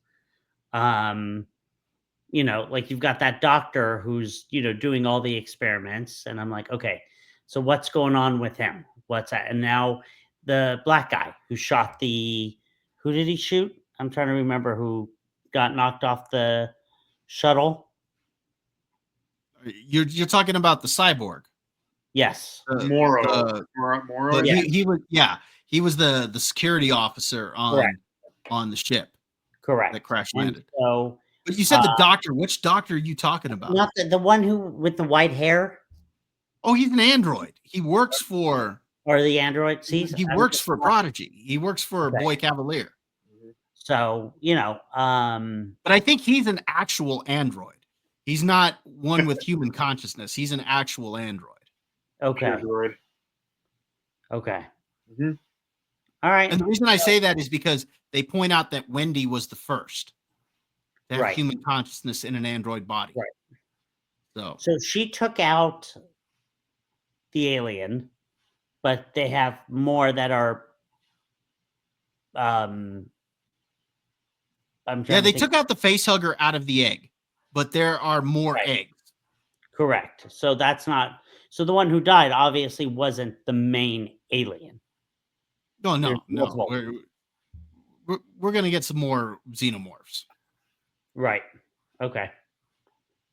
Like you've got that doctor who's, doing all the experiments, and I'm like, okay, so what's going on with him? What's that? And now the black guy who shot who did he shoot? I'm trying to remember who got knocked off the shuttle. You're talking about the cyborg. Yes. Morrow. He was the security officer on the ship. Correct. That crash landed. So, but you said the doctor. Which doctor are you talking about? Not the one who with the white hair. Oh, he's an android. He works for the android. See, he works for Prodigy. He works for Boy Cavalier. So, but I think he's an actual android. He's not one with human consciousness. He's an actual android. Okay. Android. Okay. Mm-hmm. All right. And the reason I say that is because they point out that Wendy was the first to have human consciousness in an android body. Right. So she took out the alien, but they have more that are they took out the face hugger out of the egg, but there are more eggs. Correct. So that's not. So the one who died obviously wasn't the main alien. No, There's no, no. multiple. We're gonna get some more xenomorphs. Right. Okay.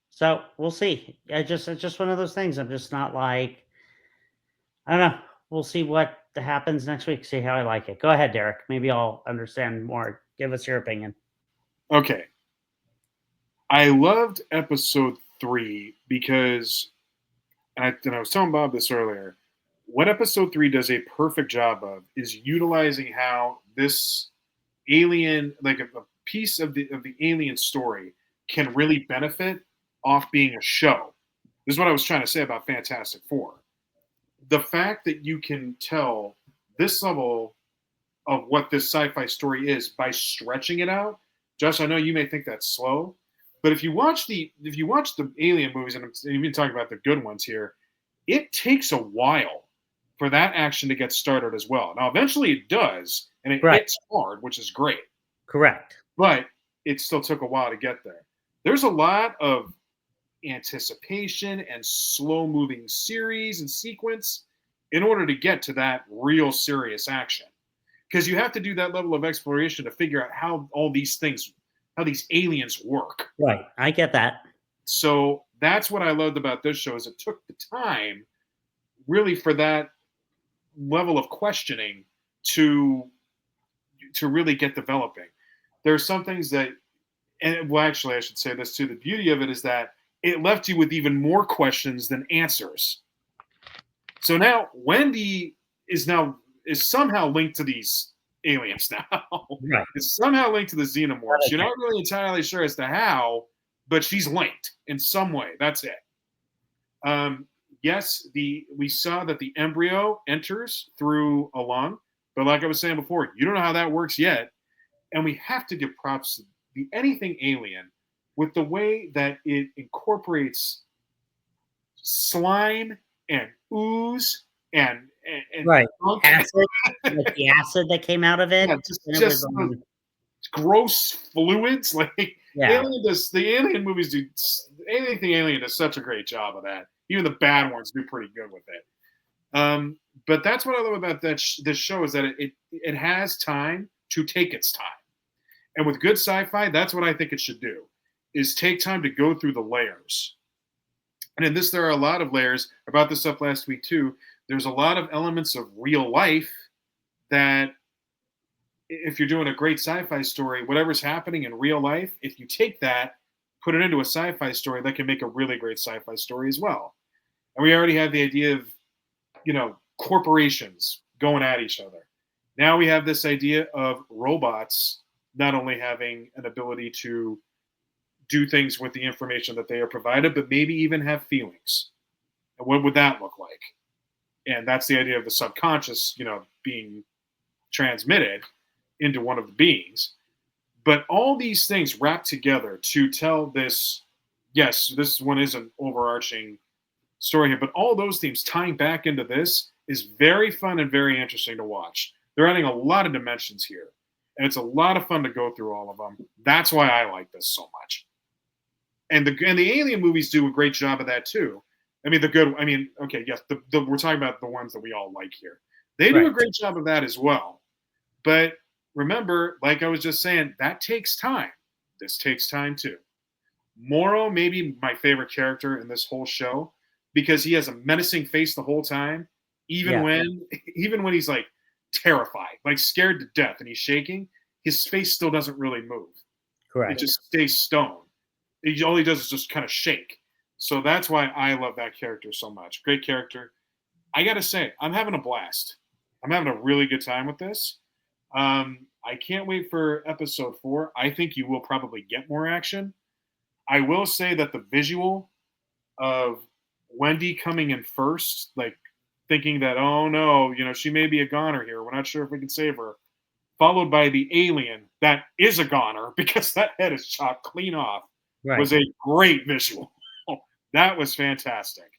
So we'll see. It's just one of those things. I'm just not like, I don't know. We'll see what happens next week. See how I like it. Go ahead, Derek. Maybe I'll understand more. Give us your opinion. Okay. I loved episode 3 because, and I was telling Bob this earlier, what episode 3 does a perfect job of is utilizing how this alien, like a piece of the alien story, can really benefit off being a show. This is what I was trying to say about Fantastic Four. The fact that you can tell this level of what this sci-fi story is by stretching it out. Josh, I know you may think that's slow, but if you watch the Alien movies, and I'm even talking about the good ones here, it takes a while for that action to get started as well. Now, eventually it does, and it Right. hits hard, which is great. Correct. But it still took a while to get there. There's a lot of anticipation and slow-moving series and sequence in order to get to that real serious action. Because you have to do that level of exploration to figure out how all these things, how these aliens work. Right. I get that. So that's what I loved about this show is it took the time really for that level of questioning to really get developing. There are some things that, and well, actually, I should say this too. The beauty of it is that it left you with even more questions than answers. So now Wendy is somehow linked to these aliens now. Right. It's somehow linked to the xenomorphs. You're not really entirely sure as to how, but she's linked in some way. That's it. Yes, we saw that the embryo enters through a lung, but like I was saying before, you don't know how that works yet. And we have to give props to the Anything Alien with the way that it incorporates slime and ooze and Right. gunk. Acid, like the acid that came out of it. Yeah, and it just was, gross fluids. Like yeah. the Alien movies do. Anything Alien does such a great job of that. Even the bad ones do pretty good with it. But that's what I love about this show is that it has time to take its time. And with good sci-fi, that's what I think it should do, is take time to go through the layers. And in this, there are a lot of layers. I brought this up last week, too. There's a lot of elements of real life that if you're doing a great sci-fi story, whatever's happening in real life, if you take that, put it into a sci-fi story, that can make a really great sci-fi story as well. And we already have the idea of, corporations going at each other. Now we have this idea of robots not only having an ability to do things with the information that they are provided, but maybe even have feelings. And what would that look like? And that's the idea of the subconscious, being transmitted into one of the beings. But all these things wrapped together to tell this, yes, this one is an overarching story here, but all those themes tying back into this is very fun and very interesting to watch. They're adding a lot of dimensions here. And it's a lot of fun to go through all of them. That's why I like this so much. And the Alien movies do a great job of that too. We're talking about the ones that we all like here. They do a great job of that as well. But remember, like I was just saying, that takes time. This takes time too. Morrow may be my favorite character in this whole show because he has a menacing face the whole time, even when he's like terrified, like scared to death, and he's shaking. His face still doesn't really move. Correct. It just stays stone. All he does is just kind of shake. So that's why I love that character so much. Great character. I got to say, I'm having a blast. I'm having a really good time with this. I can't wait for episode 4. I think you will probably get more action. I will say that the visual of Wendy coming in first, like thinking that, oh no, she may be a goner here. We're not sure if we can save her. Followed by the alien that is a goner because that head is chopped clean off. Right. Was a great visual. That was fantastic.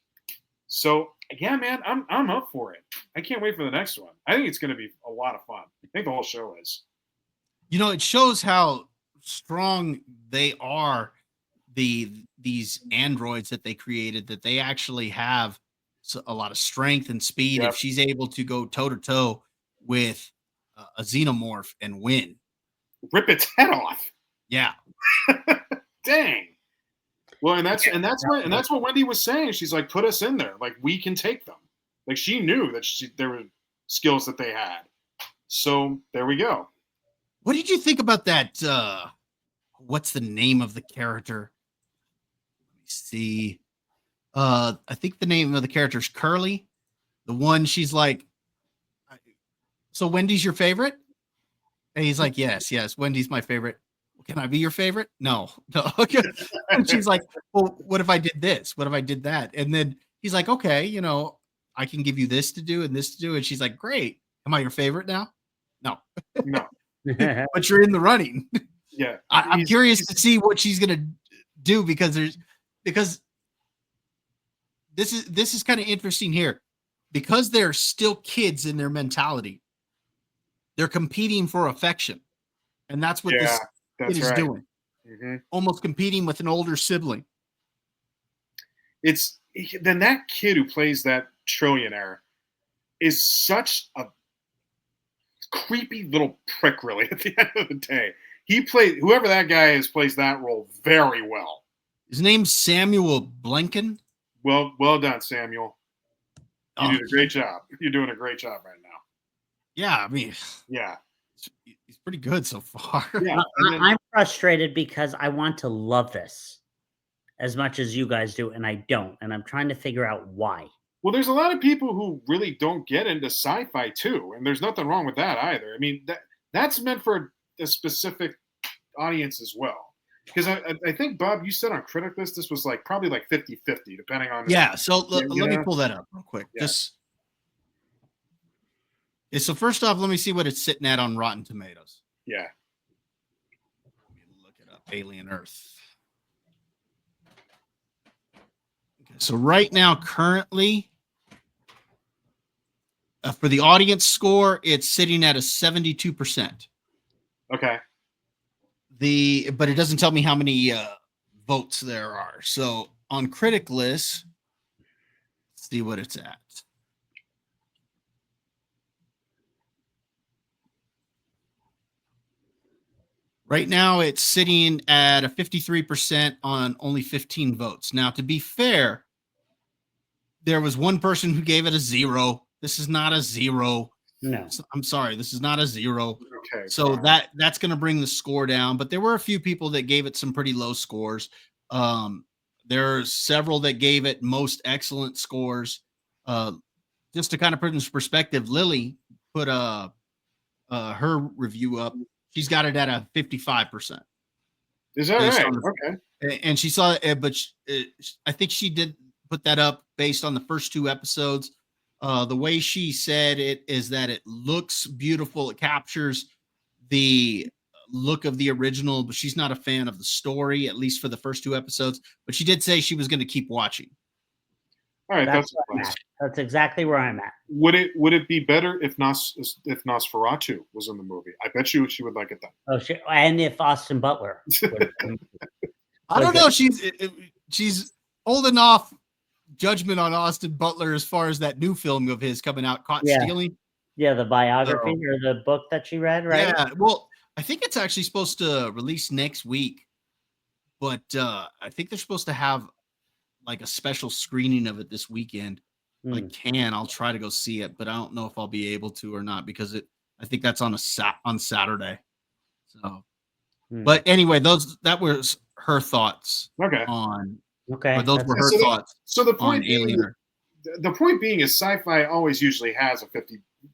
So yeah, man, I'm up for it. I can't wait for the next one. I think it's going to be a lot of fun. I think the whole show is. It shows how strong they are. These androids that they created, that they actually have a lot of strength and speed. Yep. If she's able to go toe to toe with a xenomorph and win. Rip its head off. Yeah. Dang. Well, and that's what Wendy was saying. She's like, put us in there. Like, we can take them. Like, she knew that there were skills that they had. So there we go. What did you think about that? What's the name of the character? Let me see. I think the name of the character is Curly. The one she's like, so Wendy's your favorite? And he's like, yes, Wendy's my favorite. Can I be your favorite? No. And she's like, well, what if I did this? What if I did that? And then he's like, okay, you know, I can give you this to do and this to do. And she's like, great. Am I your favorite now? No. No. But you're in the running. Yeah. I'm curious to see what she's gonna do because this is kind of interesting here. Because they're still kids in their mentality, they're competing for affection. And that's what this kid is doing. Mm-hmm. Almost competing with an older sibling. It's then that kid who plays that trillionaire is such a creepy little prick, really, at the end of the day. Whoever that guy is plays that role very well. His name's Samuel Blanken. Well done, Samuel. You did a great job. You're doing a great job right now. Yeah, I mean, yeah, he's pretty good so far. Yeah, I'm frustrated because I want to love this as much as you guys do, and I don't. And I'm trying to figure out why. Well, there's a lot of people who really don't get into sci-fi too, and there's nothing wrong with that either. I mean, that's meant for a specific audience as well. Because I think, Bob, you said on Critic List this was probably 50-50, depending on... Yeah, so let me pull that up real quick. Yeah. So first off, let me see what it's sitting at on Rotten Tomatoes. Yeah. Let me look it up. Alien Earth. Okay, so right now, currently, for the audience score, it's sitting at a 72%. Okay. But it doesn't tell me how many votes there are. So on Critic List, let's see what it's at. Right now, it's sitting at a 53% on only 15 votes. Now, to be fair, there was one person who gave it a 0. This is not a 0. No, I'm sorry. This is not a 0. Okay. So that's going to bring the score down. But there were a few people that gave it some pretty low scores. There are several that gave it most excellent scores. Just to kind of put in perspective, Lily put her review up. She's got it at a 55%. Is that right? Okay. And she saw it, but I think she did put that up based on the first 2 episodes. The way she said it is that it looks beautiful. It captures the look of the original, but she's not a fan of the story, at least for the first 2 episodes. But she did say she was going to keep watching. All right, that's exactly where I'm at. Would it be better if Nosferatu was in the movie? I bet you she would like it then. Oh, and if Austin Butler. I don't know. She's holding off judgment on Austin Butler as far as that new film of his coming out, Caught Stealing. Yeah, the biography or the book that she read, right? Yeah, well, I think it's actually supposed to release next week, but I think they're supposed to have a special screening of it this weekend. I'll try to go see it, but I don't know if I'll be able to or not because I think that's on Saturday. So, but anyway, that was her thoughts. Okay. Or those were her thoughts. So the point being is sci-fi always usually has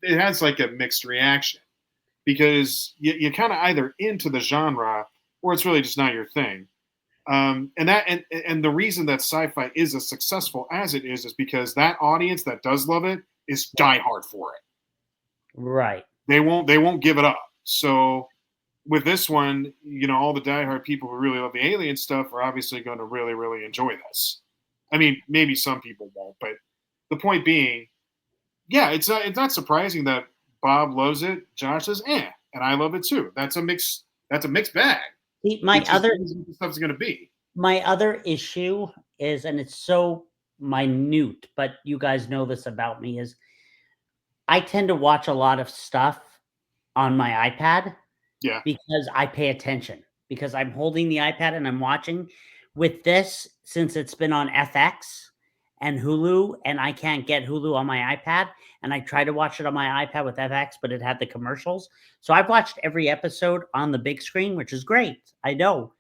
it has a mixed reaction because you're kind of either into the genre or it's really just not your thing. And the reason that sci-fi is as successful as it is because that audience that does love it is diehard for it. Right. They won't give it up. So with this one, all the diehard people who really love the alien stuff are obviously going to really, really enjoy this. I mean, maybe some people won't, but the point being, yeah, it's not surprising that Bob loves it, Josh says, and I love it too. That's a mixed bag. See, my other stuff's going to be. My other issue is, and it's so minute, but you guys know this about me, is I tend to watch a lot of stuff on my iPad Yeah. because I pay attention, because I'm holding the iPad and I'm watching. With this, since it's been on FX and Hulu, and I can't get Hulu on my iPad, and I tried to watch it on my iPad with FX, but it had the commercials. So I've watched every episode on the big screen, which is great. I know,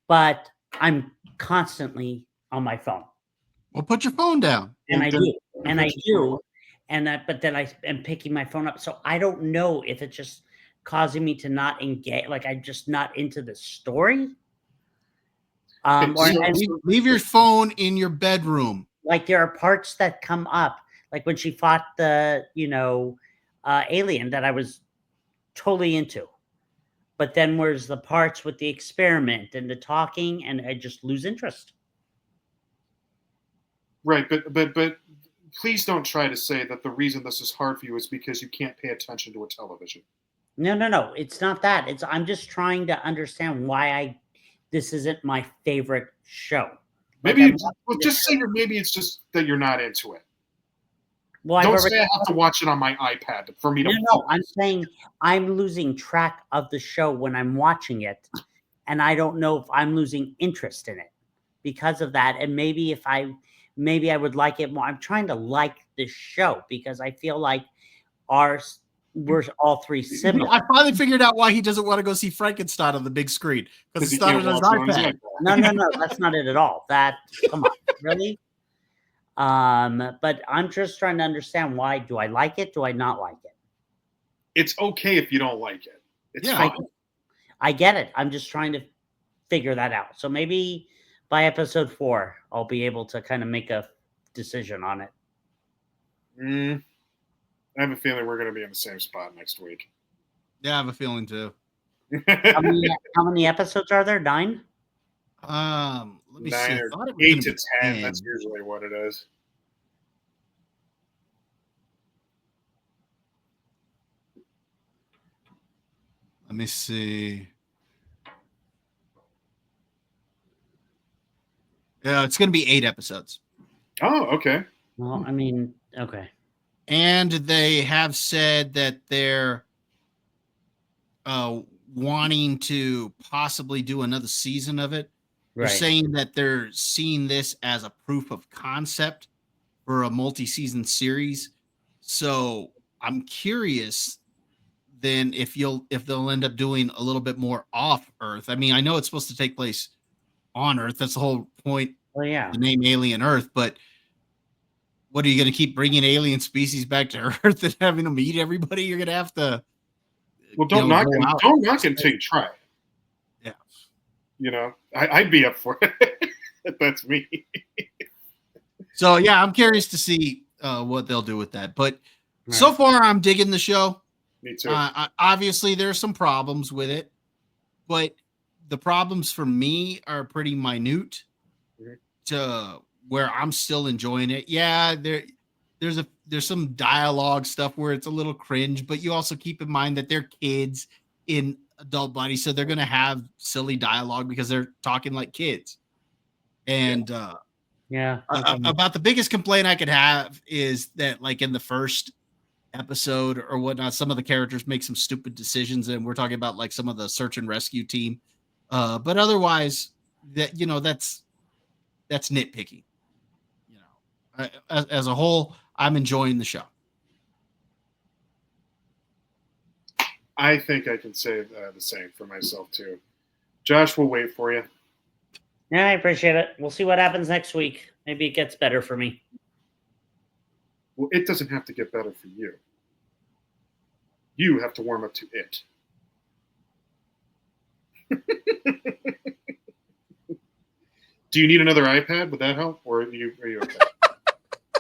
but I'm constantly on my phone. Well, put your phone down. And I do. And I Put your phone do. And but then I am picking my phone up. So I don't know if it's just causing me to not engage, like I'm just not into the story. Leave your phone in your bedroom. Like there are parts that come up, like when she fought the, alien, that I was totally into. But then where's the parts with the experiment and the talking, and I just lose interest. Right, but please don't try to say that the reason this is hard for you is because you can't pay attention to a television. No. It's not that. I'm just trying to understand why this isn't my favorite show. Maybe just say maybe it's just that you're not into it. Well, don't say I have to watch it on my iPad for me to. No, I'm saying I'm losing track of the show when I'm watching it, and I don't know if I'm losing interest in it because of that. And maybe I would like it more. I'm trying to like this show because I feel like we're all three similar. I finally figured out why he doesn't want to go see Frankenstein on the big screen, because it's not on his iPad. No, that's not it at all. Come on, really? But I'm just trying to understand, why do I like it? Do I not like it? It's okay if you don't like it. It's fine. I get it. I'm just trying to figure that out. So maybe by episode 4, I'll be able to kind of make a decision on it. I have a feeling we're going to be in the same spot next week. Yeah, I have a feeling too. How many episodes are there? 9? Let me 9 see. or 8 to 10. That's usually what it is. Let me see. Yeah, it's going to be 8 episodes. Oh, okay. Well, I mean, okay. And they have said that they're wanting to possibly do another season of it. They're saying that they're seeing this as a proof of concept for a multi-season series. So I'm curious then if they'll end up doing a little bit more off Earth. I mean, I know it's supposed to take place on Earth. That's the whole point. Well, yeah. The name Alien Earth, but what, are you going to keep bringing alien species back to Earth and having them eat everybody? You're going to have to. Well, don't knock it until you try. Yeah. I'd be up for it if that's me. So yeah, I'm curious to see what they'll do with that. But so far, I'm digging the show. Me too. Obviously, there's some problems with it, but the problems for me are pretty minute to where I'm still enjoying it. Yeah, there's some dialogue stuff where it's a little cringe, but you also keep in mind that they're kids in adult bodies, so they're going to have silly dialogue because they're talking like kids. And about the biggest complaint I could have is that, like, in the first episode or whatnot, some of the characters make some stupid decisions, and we're talking about like some of the search and rescue team. But otherwise, that's nitpicking. As a whole, I'm enjoying the show. I think I can say the same for myself too. Josh, we'll wait for you. Yeah, I appreciate it. We'll see what happens next week. Maybe it gets better for me. Well, it doesn't have to get better for you. You have to warm up to it. Do you need another iPad? Would that help? Or are you okay?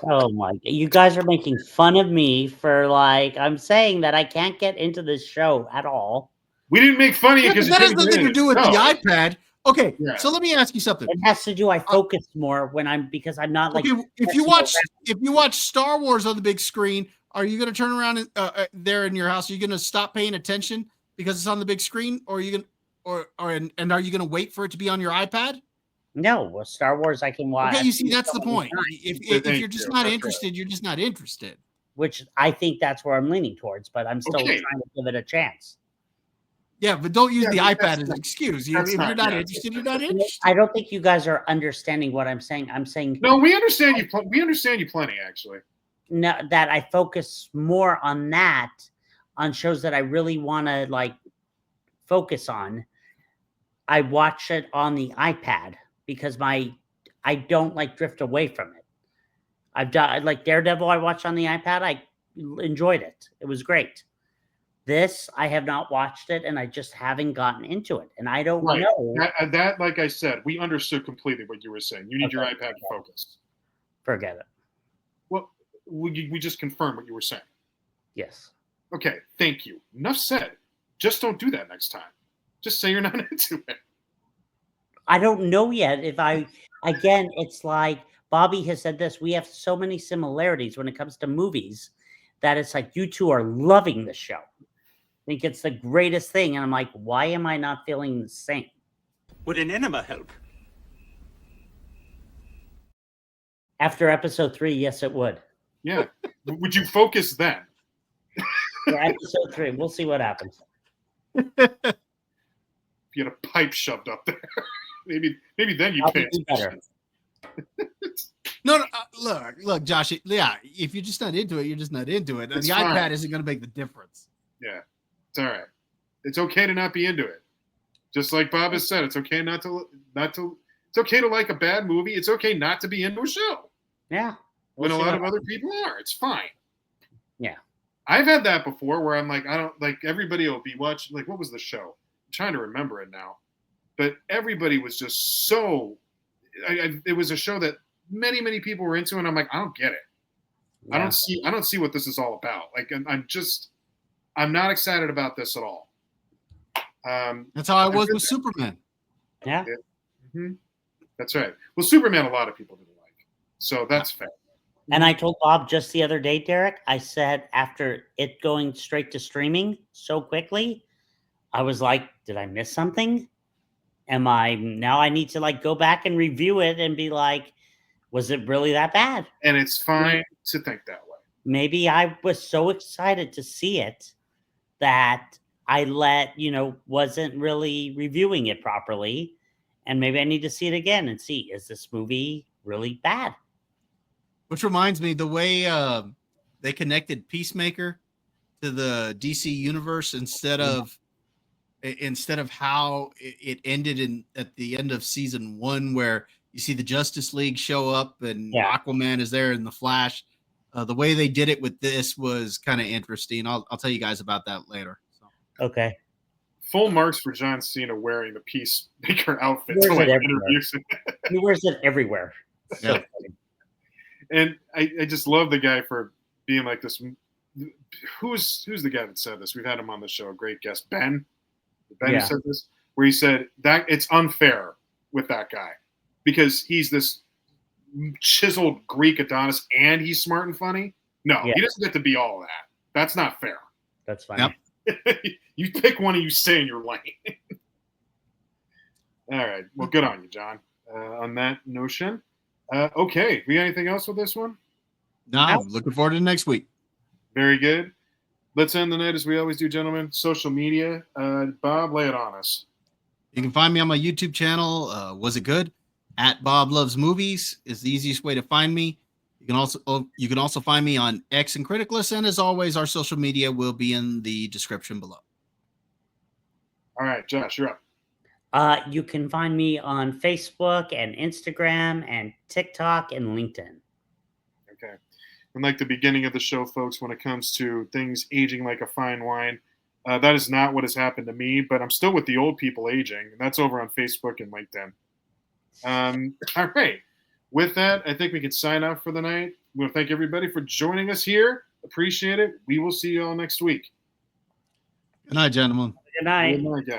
Oh my! You guys are making fun of me for, like, I'm saying that I can't get into this show at all. We didn't make fun of you because that has nothing to do with the iPad. Okay, so let me ask you something. It has to do. I focus more when because I'm not like. Okay, if you watch Star Wars on the big screen, are you going to turn around there in your house? Are you going to stop paying attention because it's on the big screen, or are you going and are you going to wait for it to be on your iPad? No, well, Star Wars I can watch. Okay, you see, that's the point. If you're just not interested, you're just not interested. which I think that's where I'm leaning towards, but I'm still Okay. trying to give it a chance. Yeah, but don't use Yeah, the but iPad that's as not- an excuse. If that's you're not- not yeah. interested, you're not interested. I don't think you guys are understanding what I'm saying. I'm saying No, we understand you. We understand you plenty, actually. no, that I focus more on that, on shows that I really want to like focus on. I watch it on the iPad because I don't like drift away from it. I've done like Daredevil. I watched on the iPad. I enjoyed it. It was great. This I have not watched it, and I just haven't gotten into it, and I don't Right. know. That, like I said, we understood completely what you were saying. You need your Okay. iPad to focus. Forget it. Well, we just confirmed what you were saying. Yes. Okay, thank you. Enough said. Just don't do that next time. Just say you're not into it. I don't know yet if again, it's like Bobby has said this. We have so many similarities when it comes to movies that it's like you two are loving the show. I think it's the greatest thing. And I'm like, why am I not feeling the same? Would an enema help? After episode 3, yes, it would. Yeah. Would you focus then? For episode 3, we'll see what happens. If you had a pipe shoved up there, maybe then you'd I'll pay do better. attention. No, look, Josh. Yeah, if you're just not into it, you're just not into it. And It's the fine. iPad isn't going to make the difference. Yeah, it's all right. It's okay to not be into it. Just like Bob has said, it's okay not to. It's okay to like a bad movie. It's okay not to be into a show. Yeah. When We'll a see lot of what other people are, it's fine. Yeah. I've had that before where I'm like, I don't like everybody will be watching. Like, what was the show? I'm trying to remember it now, but everybody was just so. It was a show that many people were into, and I'm like, I don't get it. Yeah. I don't see what this is all about. Like, I'm not excited about this at all. That's how I was with Superman. Yeah. Mhm. That's right. Well, Superman, a lot of people didn't like, so that's fair. And I told Bob just the other day, Derek, I said after it going straight to streaming so quickly, I was like, did I miss something? I need to like go back and review it and be like, was it really that bad? And it's fine to think that way. Maybe I was so excited to see it that I wasn't really reviewing it properly. And maybe I need to see it again and see, is this movie really bad? Which reminds me, the way they connected Peacemaker to the DC universe instead of how it ended at the end of season 1, where you see the Justice League show up and Aquaman is there in the Flash. The way they did it with this was kind of interesting. I'll tell you guys about that later. So. Okay. Full marks for John Cena wearing the Peacemaker outfit He to wears like it everywhere. interviews. He wears it everywhere. So Yeah. funny. And I just love the guy for being like this. Who's the guy that said this? We've had him on the show. A great guest, Ben. Ben who said this, where he said that it's unfair with that guy because he's this chiseled Greek Adonis and he's smart and funny. No, he doesn't get to be all of that. That's not fair. That's fine. Yep. You pick one and you stay in your lane. All right. Well, good on you, John. On that notion. Okay. We got anything else with this one? No, I'm looking forward to next week. Very good. Let's end the night as we always do, gentlemen. Social media. Bob, lay it on us. You can find me on my YouTube channel. Was it good? At Bob Loves Movies is the easiest way to find me. You can also find me on X and Criticless, and as always, our social media will be in the description below. All right, Josh, you're up. You can find me on Facebook and Instagram and TikTok and LinkedIn. Okay. And like the beginning of the show, folks, when it comes to things aging like a fine wine, that is not what has happened to me, but I'm still with the old people aging, and that's over on Facebook and LinkedIn. All right. With that, I think we can sign off for the night. We want to thank everybody for joining us here. Appreciate it. We will see you all next week. Good night, gentlemen. Good night. Good night, guys.